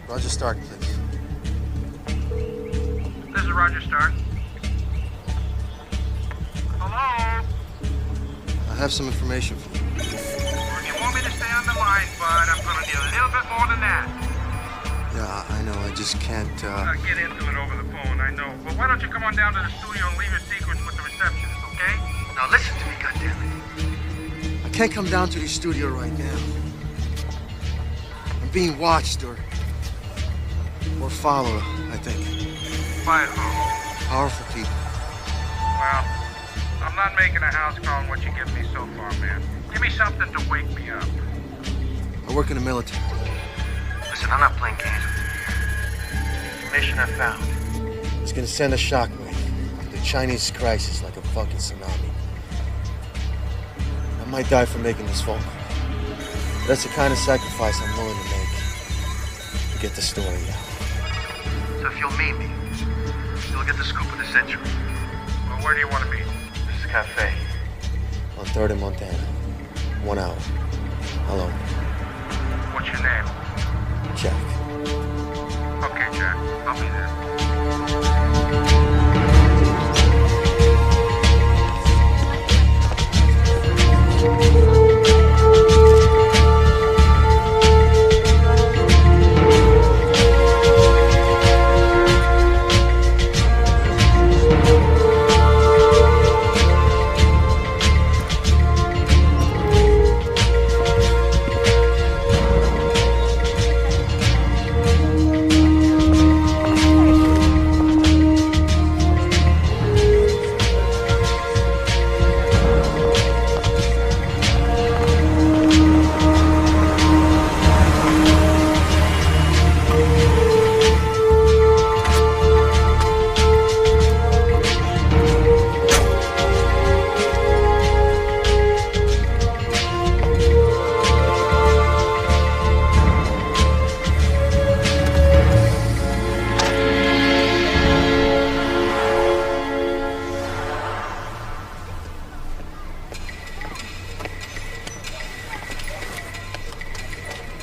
Speaker 12: Roger Stark, please.
Speaker 8: This is Roger Stark. Hello?
Speaker 12: I have some information for you.
Speaker 8: If you want me to stay on the line, bud, I'm gonna need a little bit more than that.
Speaker 12: Yeah, I know. I just can't,
Speaker 8: Get into it over the phone, I know. But why don't you come on down to the studio and leave your secrets with the receptionist, okay? Now listen to me, goddammit.
Speaker 12: I can't come down to the studio right now. I'm being watched or followed, I think.
Speaker 8: By who?
Speaker 12: Powerful people.
Speaker 8: Well, I'm not making a house call on what you give me so far, man. Give me something to wake me up.
Speaker 12: I work in the military.
Speaker 8: Listen, I'm not playing games with you. The information I found.
Speaker 12: It's gonna send a shockwave. The Chinese crisis like a fucking tsunami. I might die for making this phone call. But that's the kind of sacrifice I'm willing to make to get the story out.
Speaker 8: So if you'll meet me, you'll get the scoop of the century. Well, where do you want to meet? This cafe.
Speaker 12: On 3rd and Montana. 1 hour. Alone.
Speaker 8: What's your name?
Speaker 12: Jack.
Speaker 8: Okay, Jack. I'll be there.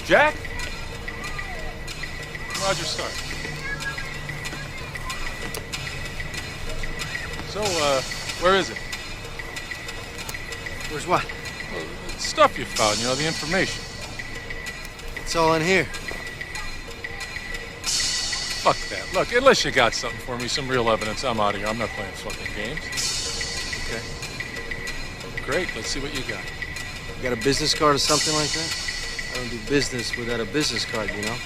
Speaker 19: Jack? Roger Stark. So, where is it?
Speaker 12: Where's what?
Speaker 19: Well, the stuff you found, you know, the information.
Speaker 12: It's all in here.
Speaker 19: Fuck that. Look, unless you got something for me, some real evidence, I'm out of here. I'm not playing fucking games.
Speaker 12: Okay.
Speaker 19: Great, let's see what you got.
Speaker 12: You got a business card or something like that?
Speaker 21: I don't do business without a business card, you know?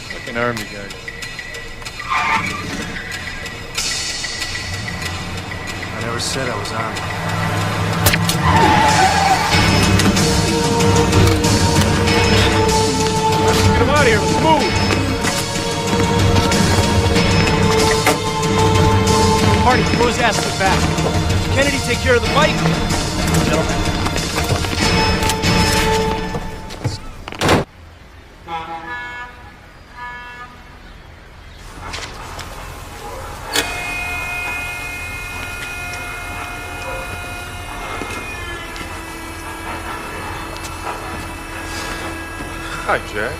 Speaker 19: Fucking army guys.
Speaker 21: I never said I was armed.
Speaker 19: Let's get him out of here. Let's move.
Speaker 2: Party, throw his ass in the back. Kennedy, take care of the bike. Gentlemen.
Speaker 19: Hi, Jack.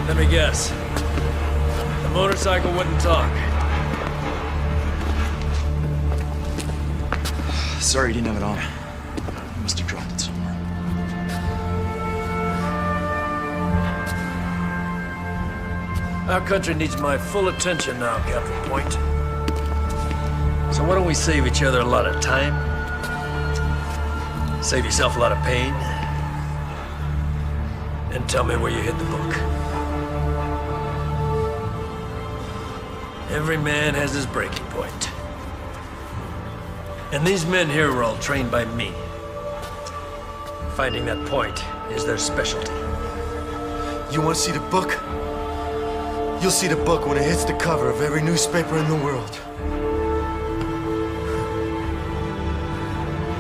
Speaker 2: Let me guess. The motorcycle wouldn't talk.
Speaker 21: Sorry, you didn't have it on. You must have dropped it somewhere.
Speaker 2: Our country needs my full attention now, Captain Point. So why don't we save each other a lot of time? Save yourself a lot of pain? And tell me where you hid the book. Every man has his breaking point. And these men here were all trained by me. Finding that point is their specialty.
Speaker 12: You want to see the book? You'll see the book when it hits the cover of every newspaper in the world.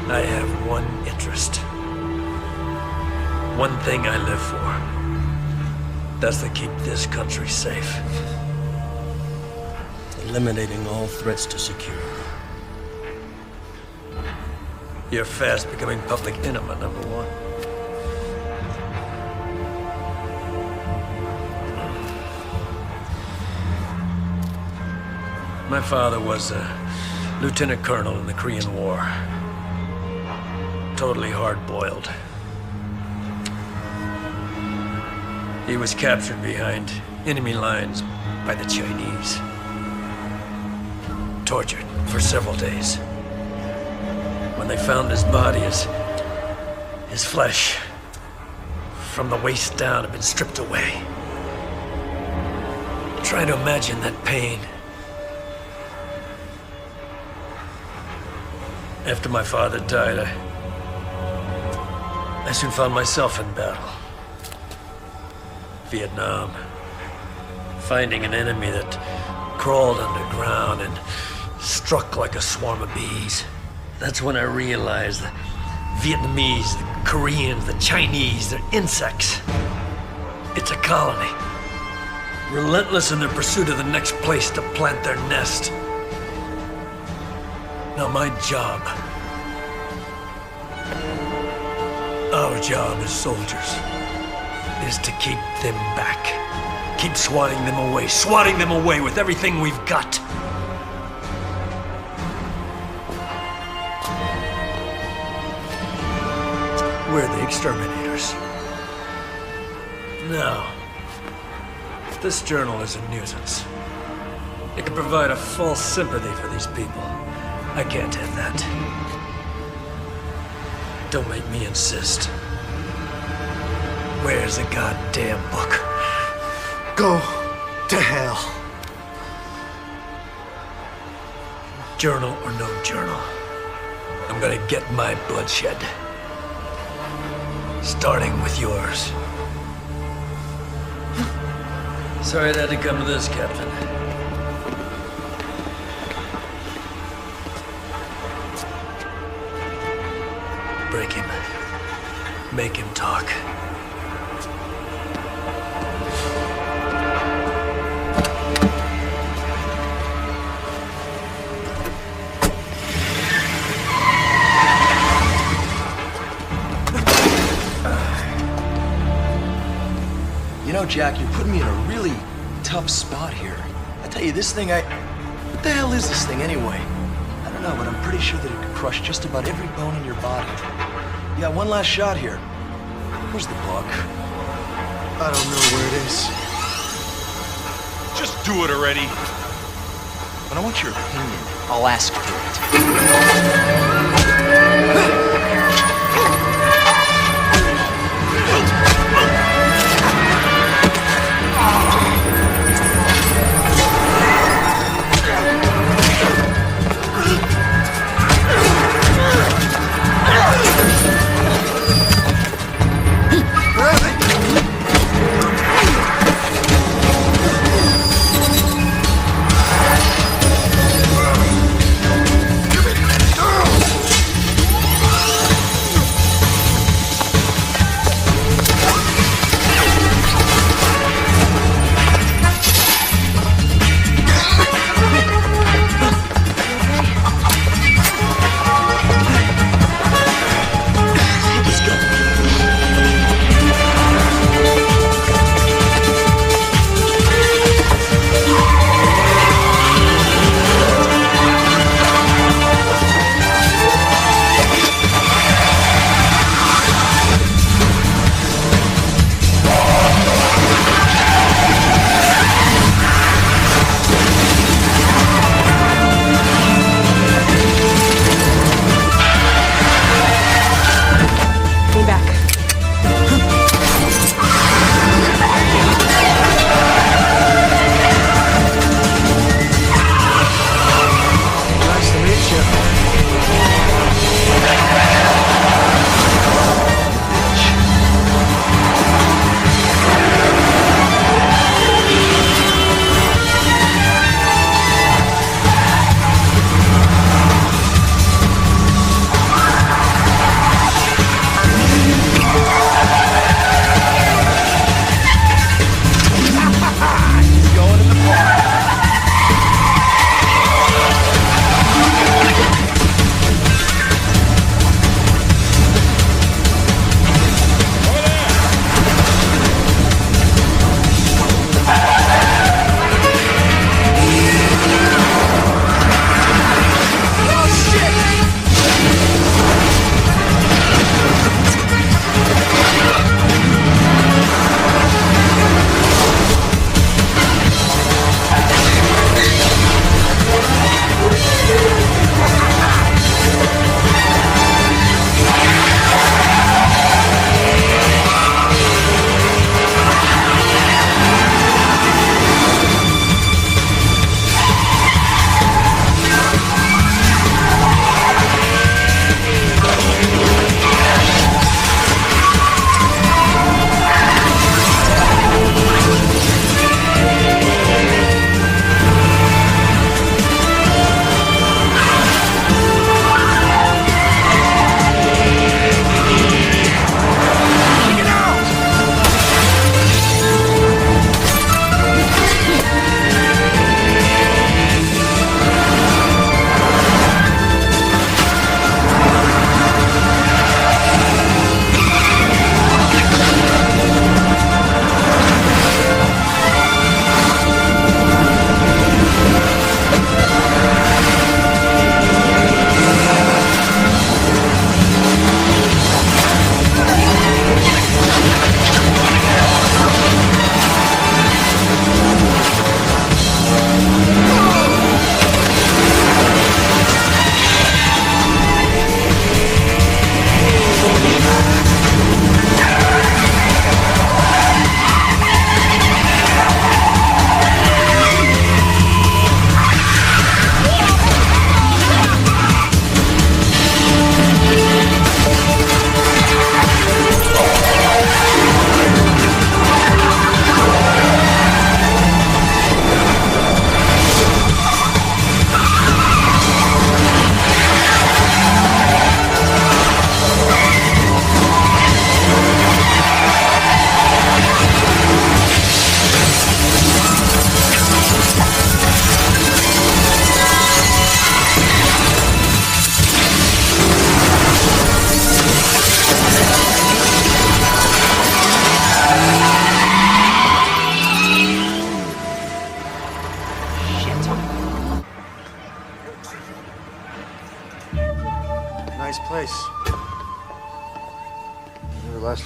Speaker 2: I have one interest. One thing I live for. That's to keep this country safe. Eliminating all threats to security. You're fast becoming public enemy number one. My father was a lieutenant colonel in the Korean War. Totally hard-boiled. He was captured behind enemy lines by the Chinese. Tortured for several days. When they found his body, his flesh, from the waist down, had been stripped away. Try to imagine that pain. After my father died, I soon found myself in battle. Vietnam. Finding an enemy that crawled underground and struck like a swarm of bees. That's when I realized the Vietnamese, the Koreans, the Chinese, they're insects. It's a colony. Relentless in their pursuit of the next place to plant their nest. Now my job, our job as soldiers, is to keep them back. Keep swatting them away with everything we've got. We're the exterminators. Now, this journal is a nuisance. It can provide a false sympathy for these people. I can't have that. Don't make me insist. Where's the goddamn book?
Speaker 12: Go to hell.
Speaker 2: Journal or no journal, I'm gonna get my bloodshed. Starting with yours. Sorry it had to come to this, Captain. Break him. Make him talk.
Speaker 21: You know, Jack, you're putting me in a really tough spot here. I tell you, this thing, what the hell is this thing anyway? I don't know, but I'm pretty sure that it could crush just about every bone in your body. You got one last shot here. Where's the book?
Speaker 2: I don't know where it is.
Speaker 21: Just do it already. When I want your opinion, I'll ask for it.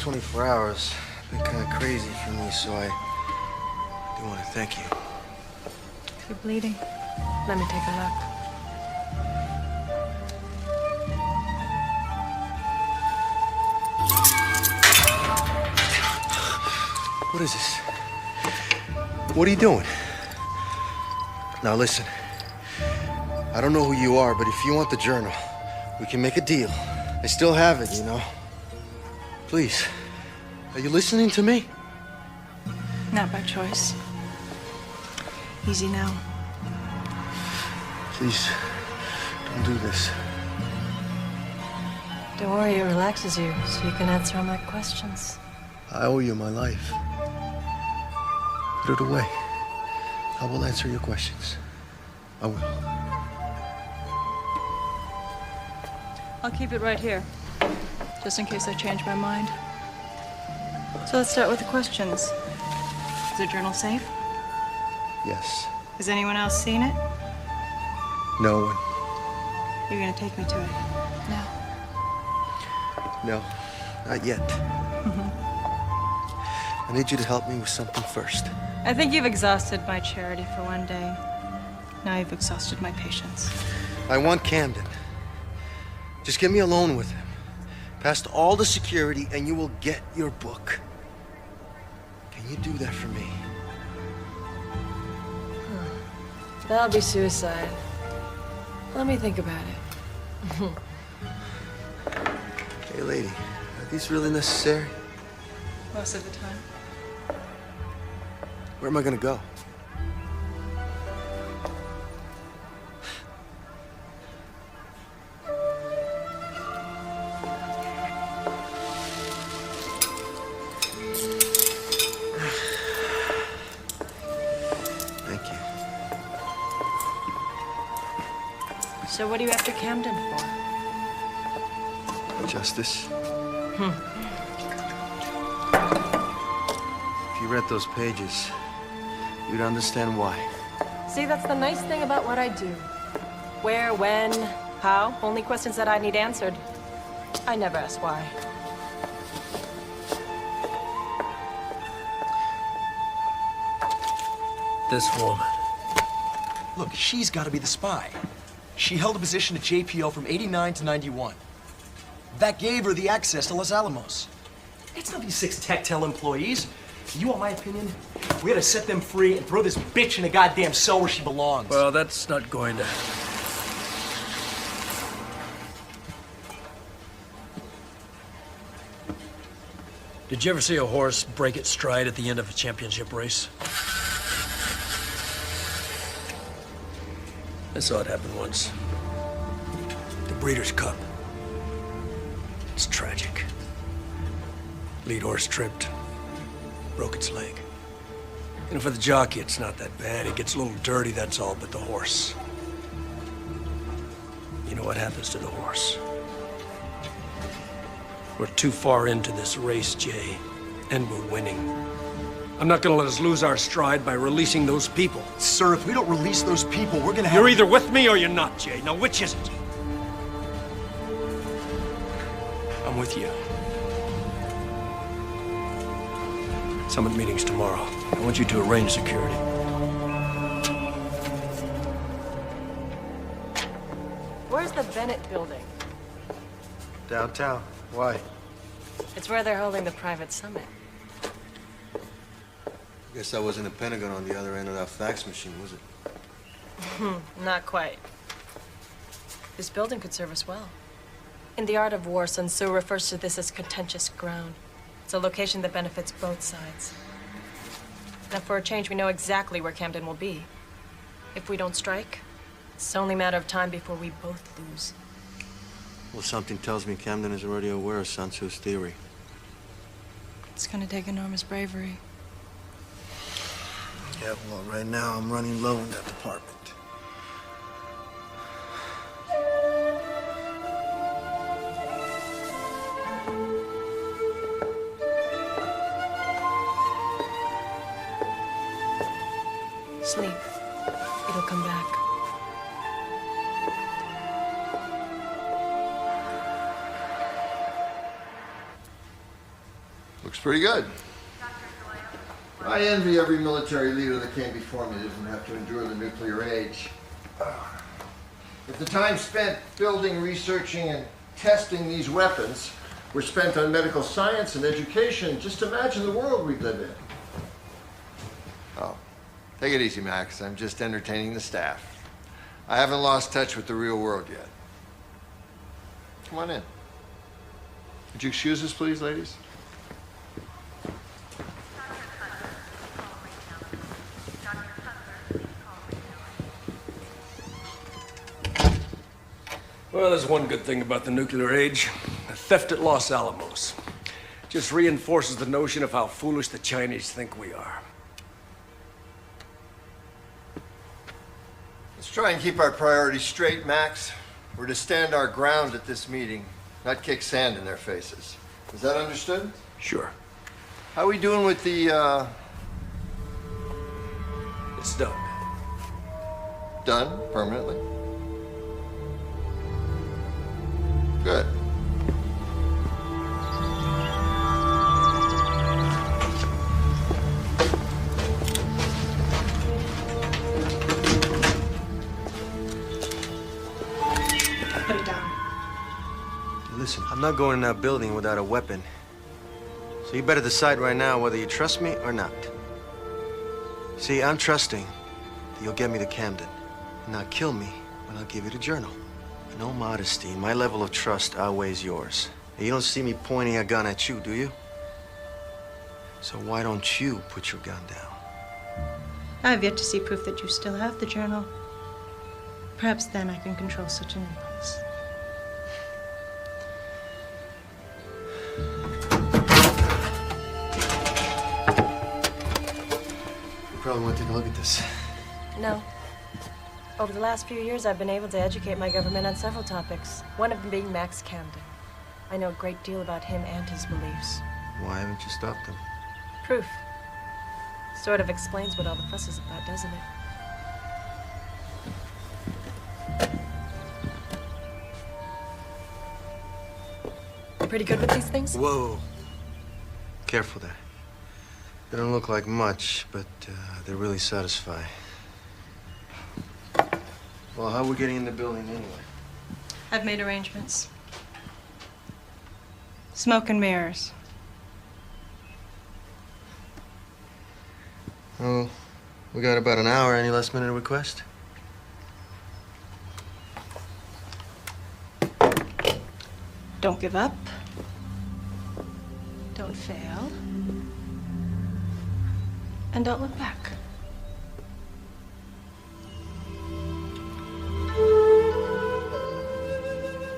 Speaker 12: 24 hours have been kind of crazy for me, so I do want to thank you.
Speaker 17: You're bleeding. Let me take a look.
Speaker 12: What is this? What are you doing? Now listen, I don't know who you are, but if you want the journal, we can make a deal. I still have it, you know. Please, are you listening to me?
Speaker 17: Not by choice. Easy now.
Speaker 12: Please, don't do this.
Speaker 17: Don't worry, it relaxes you, so you can answer all my questions.
Speaker 12: I owe you my life. Put it away. I will answer your questions. I will.
Speaker 17: I'll keep it right here, just in case I change my mind. So let's start with the questions. Is the journal safe?
Speaker 12: Yes.
Speaker 17: Has anyone else seen it?
Speaker 12: No one.
Speaker 17: You're gonna take me to it. No.
Speaker 12: No, not yet. I need you to help me with something first.
Speaker 17: I think you've exhausted my charity for one day. Now you've exhausted my patience.
Speaker 12: I want Camden. Just get me alone with him. Past all the security, and you will get your book. Can you do that for me?
Speaker 17: That'll be suicide. Let me think about it.
Speaker 12: Hey, lady, are these really necessary?
Speaker 17: Most of the time.
Speaker 12: Where am I gonna go? Thank you.
Speaker 17: So what are you after Camden for?
Speaker 12: Justice. If you read those pages, you'd understand why.
Speaker 17: See, that's the nice thing about what I do. Where, when, how, only questions that I need answered. I never ask why.
Speaker 3: This woman.
Speaker 21: Look, she's got to be the spy. She held a position at JPO from 89 to 91. That gave her the access to Los Alamos. It's not these 6 Tectel employees. You want my opinion? We gotta set them free and throw this bitch in a goddamn cell where she belongs.
Speaker 3: Well, that's not going to happen. Did you ever see a horse break its stride at the end of a championship race? I saw it happen once. The Breeders' Cup. It's tragic. Lead horse tripped, broke its leg. You know, for the jockey, it's not that bad. It gets a little dirty, that's all, but the horse. You know what happens to the horse? We're too far into this race, Jay, and we're winning. I'm not gonna let us lose our stride by releasing those people.
Speaker 21: Sir, if we don't release those people, we're gonna have...
Speaker 3: You're either with me or you're not, Jay. Now, which is it? I'm with you. Summit meeting's tomorrow. I want you to arrange security.
Speaker 17: Where's the Bennett building?
Speaker 12: Downtown. Why?
Speaker 17: It's where they're holding the private summit.
Speaker 12: I guess that wasn't a Pentagon on the other end of that fax machine, was it?
Speaker 17: Not quite. This building could serve us well. In the art of war, Sun Tzu refers to this as contentious ground. It's a location that benefits both sides. Now, for a change, we know exactly where Camden will be. If we don't strike, it's only a matter of time before we both lose.
Speaker 12: Well, something tells me Camden is already aware of Sun Tzu's theory.
Speaker 17: It's gonna take enormous bravery.
Speaker 12: Yeah, well, right now I'm running low in that department.
Speaker 17: Sleep. It'll come back.
Speaker 6: pretty good. I envy every military leader that came before me that doesn't have to endure the nuclear age. If the time spent building, researching, and testing these weapons were spent on medical science and education, just imagine the world we'd live in. Oh, take it easy, Max. I'm just entertaining the staff. I haven't lost touch with the real world yet. Come on in. Would you excuse us, please, ladies?
Speaker 2: Well, there's one good thing about the nuclear age. The theft at Los Alamos. Just reinforces the notion of how foolish the Chinese think we are.
Speaker 6: Let's try and keep our priorities straight, Max. We're to stand our ground at this meeting, not kick sand in their faces. Is that understood?
Speaker 2: Sure.
Speaker 6: How are we doing with the,
Speaker 2: It's done.
Speaker 6: Done? Permanently? Good.
Speaker 17: Put it down.
Speaker 12: Listen, I'm not going in that building without a weapon. So you better decide right now whether you trust me or not. See, I'm trusting that you'll get me to Camden and not kill me when I'll give you the journal. In all modesty, my level of trust outweighs yours. And you don't see me pointing a gun at you, do you? So why don't you put your gun down?
Speaker 4: I have yet to see proof that you still have the journal. Perhaps then I can control such an impulse.
Speaker 12: You probably want to take a look at this.
Speaker 7: No. Over the last few years, I've been able to educate my government on several topics, one of them being Max Camden. I know a great deal about him and his beliefs.
Speaker 12: Why haven't you stopped him?
Speaker 7: Proof. Sort of explains what all the fuss is about, doesn't it? Pretty good with these things?
Speaker 12: Whoa. Careful there. They don't look like much, but they really satisfy. Well, how are we getting in the building anyway?
Speaker 4: I've made arrangements. Smoke and mirrors.
Speaker 12: Oh, we got about an hour. Any last minute request?
Speaker 4: Don't give up. Don't fail. And don't look back.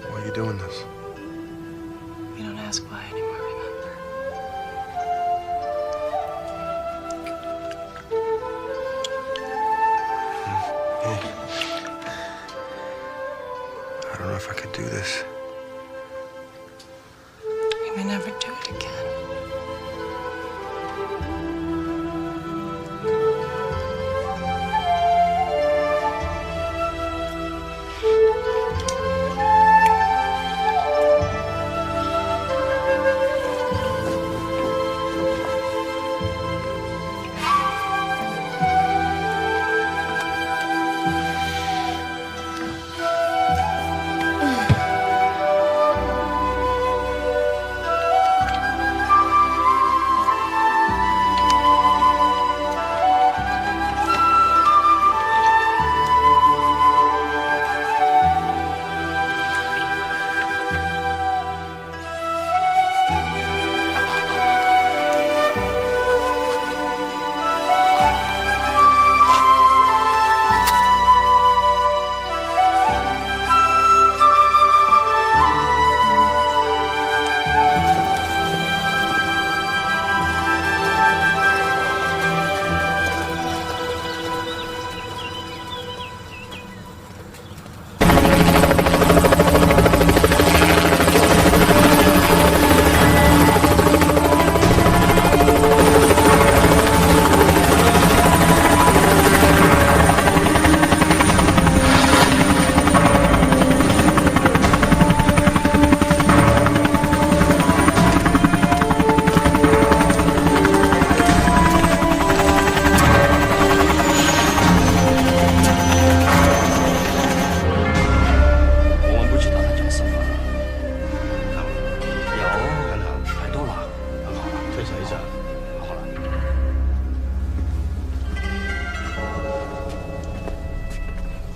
Speaker 12: Why are you doing this?
Speaker 4: You don't ask why anymore, remember?
Speaker 12: Hey. I don't know if I could do this.
Speaker 4: You may never do it again.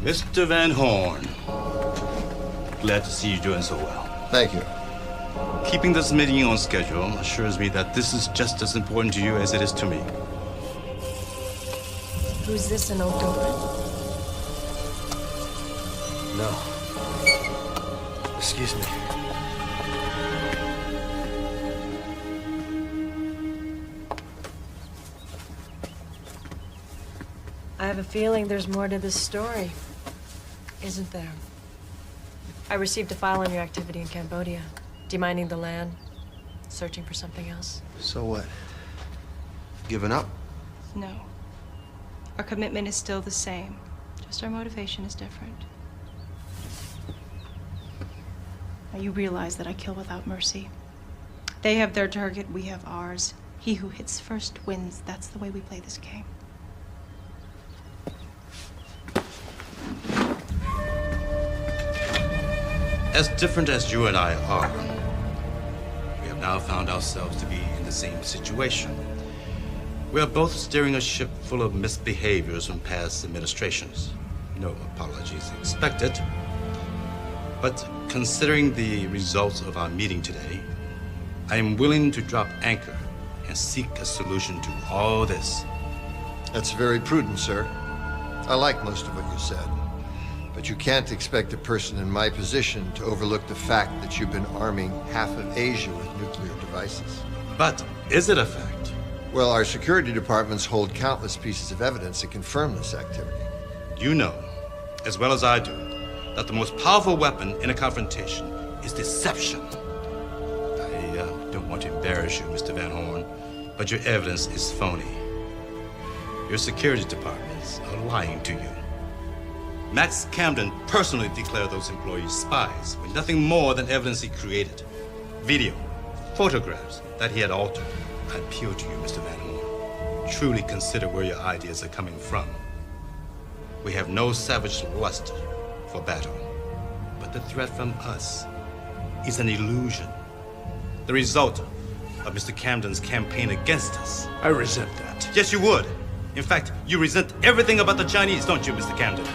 Speaker 15: Mr. Van Horn. Glad to see you doing so well.
Speaker 6: Thank you.
Speaker 15: Keeping this meeting on schedule assures me that this is just as important to you as it is to me.
Speaker 7: Who's this, an old doper?
Speaker 3: No. Excuse me.
Speaker 7: I have a feeling there's more to this story, isn't there? I received a file on your activity in Cambodia, demining the land, searching for something else.
Speaker 12: So what? Giving up?
Speaker 4: No. Our commitment is still the same. Just our motivation is different. Now you realize that I kill without mercy. They have their target, we have ours. He who hits first wins. That's the way we play this game.
Speaker 15: As different as you and I are, we have now found ourselves to be in the same situation. We are both steering a ship full of misbehaviors from past administrations. No apologies expected. But considering the results of our meeting today, I am willing to drop anchor and seek a solution to all this.
Speaker 6: That's very prudent, sir. I like most of what you said. But you can't expect a person in my position to overlook the fact that you've been arming half of Asia with nuclear devices.
Speaker 15: But is it a fact?
Speaker 6: Well, our security departments hold countless pieces of evidence that confirm this activity.
Speaker 15: You know, as well as I do, that the most powerful weapon in a confrontation is deception. I don't want to embarrass you, Mr. Van Horn, but your evidence is phony. Your security departments are lying to you. Max Camden personally declared those employees spies with nothing more than evidence he created. Video, photographs that he had altered. I appeal to you, Mr. Van Horn. Truly consider where your ideas are coming from. We have no savage lust for battle, but the threat from us is an illusion. The result of Mr. Camden's campaign against us.
Speaker 2: I resent that.
Speaker 15: Yes, you would. In fact, you resent everything about the Chinese, don't you, Mr. Camden?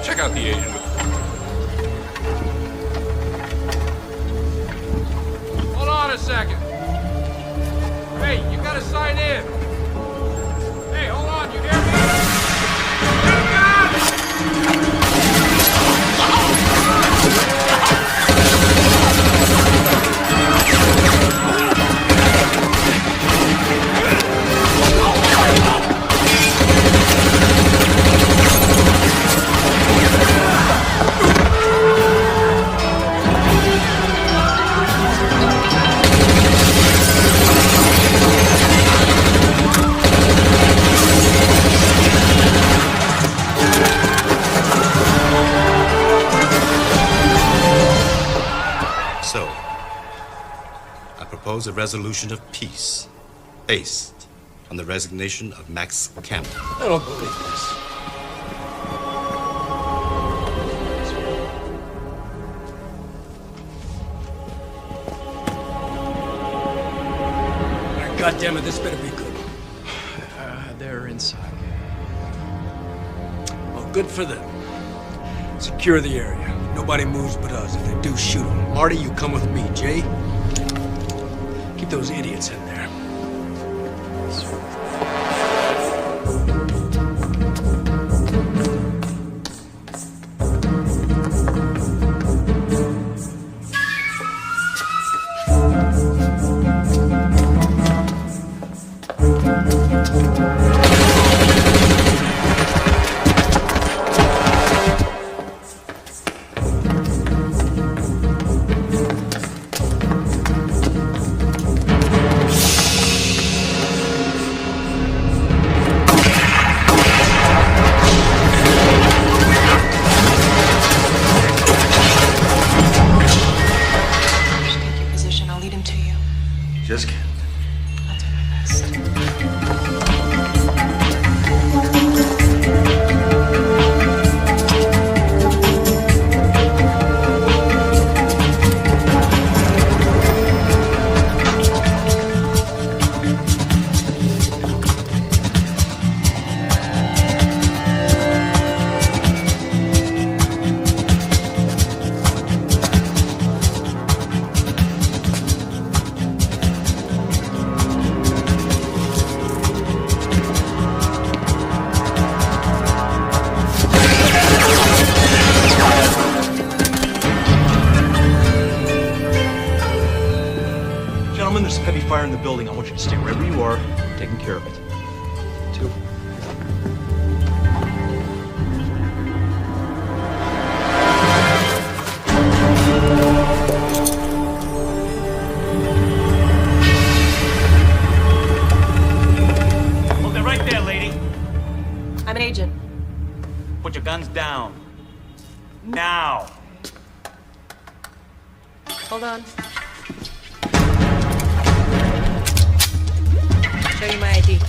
Speaker 19: Check out the agent. Hold on a second. Hey, you gotta sign in. Hey, hold on, you hear me?
Speaker 15: So, I propose a resolution of peace based on the resignation of Max Camden.
Speaker 2: I don't believe this. God damn it, this better be good.
Speaker 21: They're inside.
Speaker 2: Well, good for them. Secure the area. Nobody moves but us. If they do, shoot them. Marty, you come with me. Jay, keep those idiots in there.
Speaker 4: Just get.
Speaker 15: Just kidding.
Speaker 4: I'll do my best.
Speaker 5: I want you to stay wherever you are, taking care of it. 2.
Speaker 22: Hold it right there, lady.
Speaker 7: I'm an agent.
Speaker 22: Put your guns down. Now.
Speaker 7: Hold on. Show you my ID.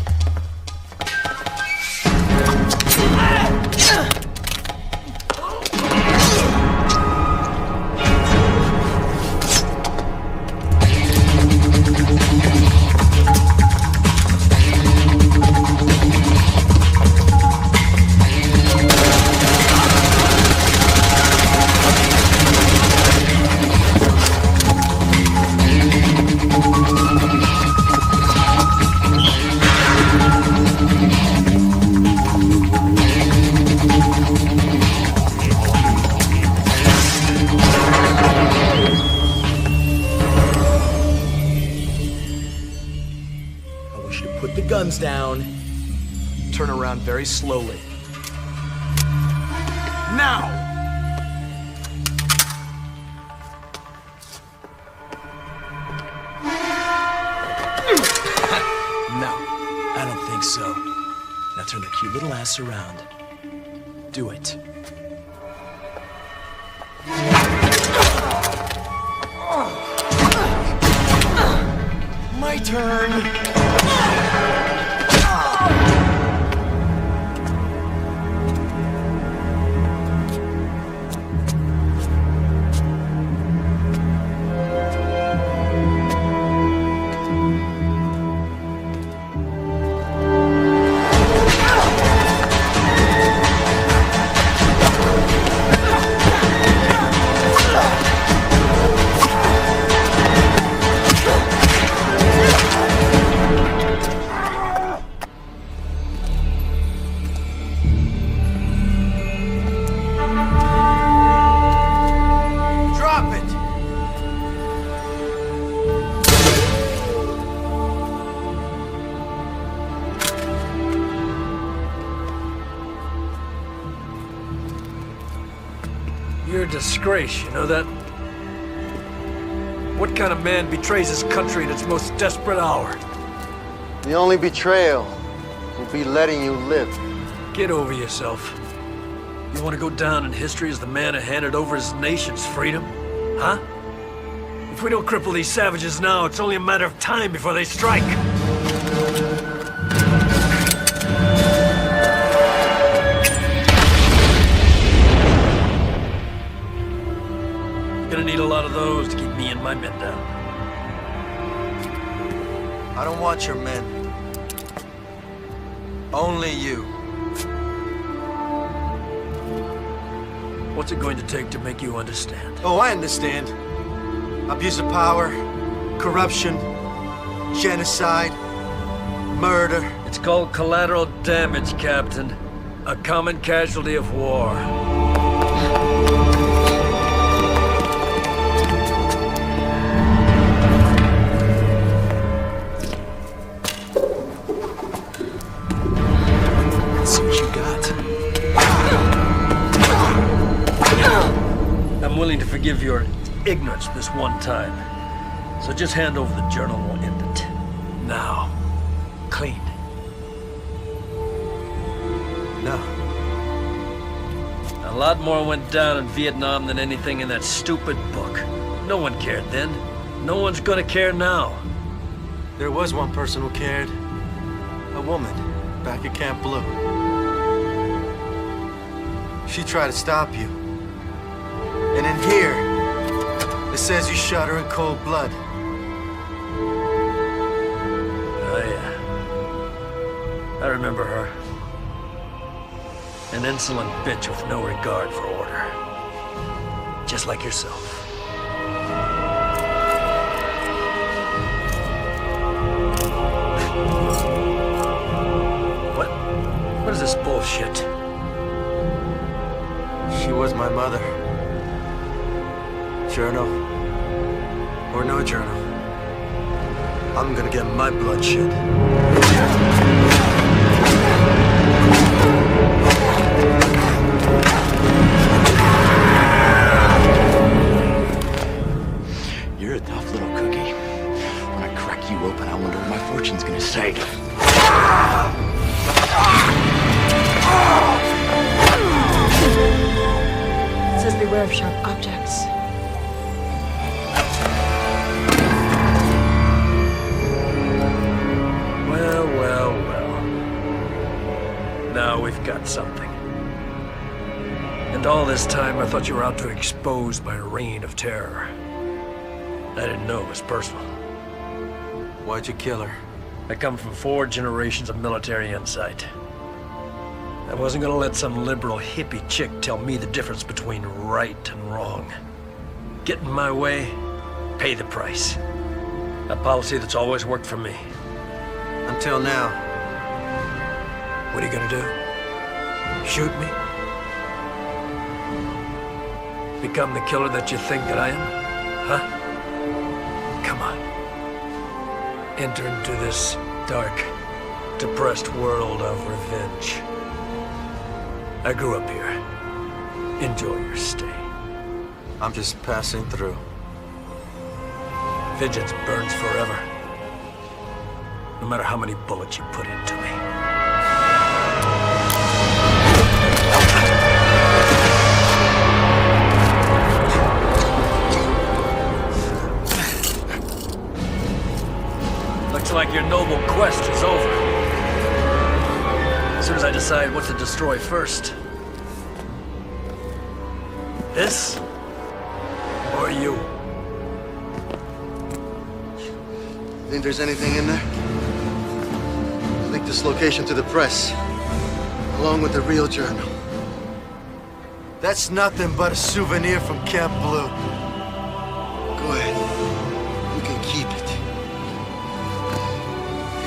Speaker 21: Guns down. Turn around very slowly. Now! No, I don't think so. Now turn the cute little ass around. Do it. My turn!
Speaker 2: You're a disgrace, you know that? What kind of man betrays his country in its most desperate hour?
Speaker 12: The only betrayal will be letting you live.
Speaker 2: Get over yourself. You want to go down in history as the man who handed over his nation's freedom? Huh? If we don't cripple these savages now, it's only a matter of time before they strike. Gonna need a lot of those to keep me and my men down.
Speaker 12: I don't want your men. Only you.
Speaker 2: What's it going to take to make you understand?
Speaker 12: Oh, I understand. Abuse of power, corruption, genocide, murder.
Speaker 2: It's called collateral damage, Captain. A common casualty of war.
Speaker 21: Let's see what you got.
Speaker 2: I'm willing to forgive your ignorance this one time. So just hand over the journal and we'll end it. Now. Clean.
Speaker 12: No.
Speaker 2: A lot more went down in Vietnam than anything in that stupid book. No one cared then. No one's gonna care now.
Speaker 12: There was one person who cared. A woman, back at Camp Blue. She tried to stop you. And in here, it says you shot her in cold blood.
Speaker 2: Oh, yeah. I remember her. An insolent bitch with no regard for order. Just like yourself. What is this bullshit?
Speaker 12: She was my mother. Journal. Or no journal.
Speaker 3: I'm gonna get my bloodshed.
Speaker 20: You're a tough little cookie. When I crack you open, I wonder what my fortune's gonna say.
Speaker 7: It says beware of sharp objects.
Speaker 2: Well. Now we've got something. And all this time, I thought you were out to expose my reign of terror. I didn't know it was personal.
Speaker 3: Why'd you kill her?
Speaker 2: I come from 4 generations of military insight. I wasn't gonna let some liberal hippie chick tell me the difference between right and wrong. Get in my way, pay the price. A policy that's always worked for me.
Speaker 3: Until now.
Speaker 2: What are you gonna do? Shoot me? Become the killer that you think that I am? Huh? Come on. Enter into this dark, depressed world of revenge. I grew up here. Enjoy your stay.
Speaker 3: I'm just passing through.
Speaker 2: Vengeance burns forever. No matter how many bullets you put into me. Looks like your noble quest is over. As soon as I decide what to destroy first. This? Or you?
Speaker 12: Think there's anything in there? Link this location to the press, along with the real journal. That's nothing but a souvenir from Camp Blue. Go ahead. You can keep it.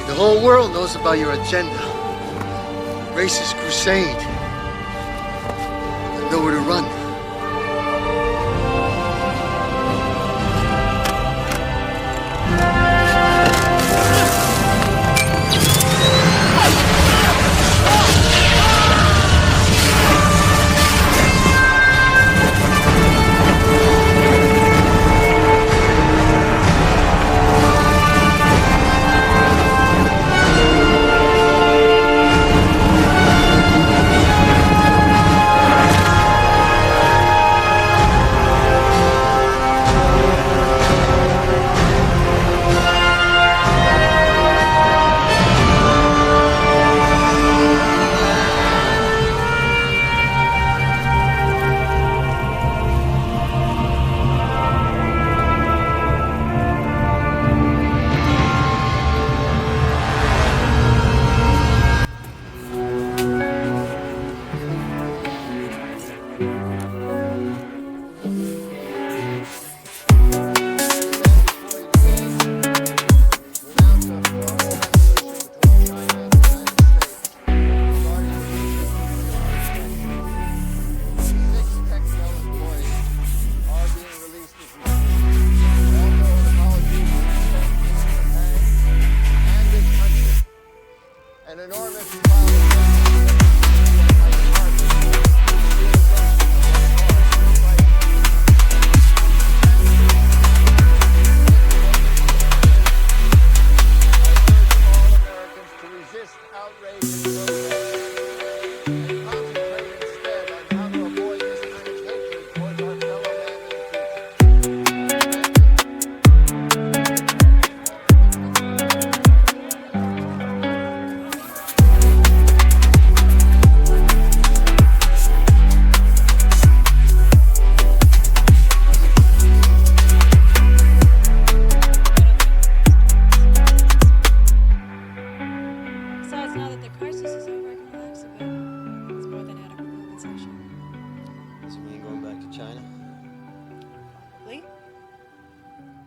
Speaker 12: The whole world knows about your agenda. Racist crusade. There's nowhere to run.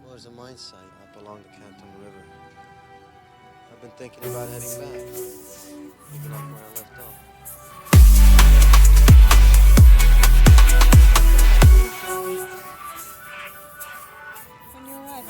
Speaker 12: There's a mine site up along the Canton River. I've been thinking about heading back, picking up where I left off.
Speaker 17: When you arrive.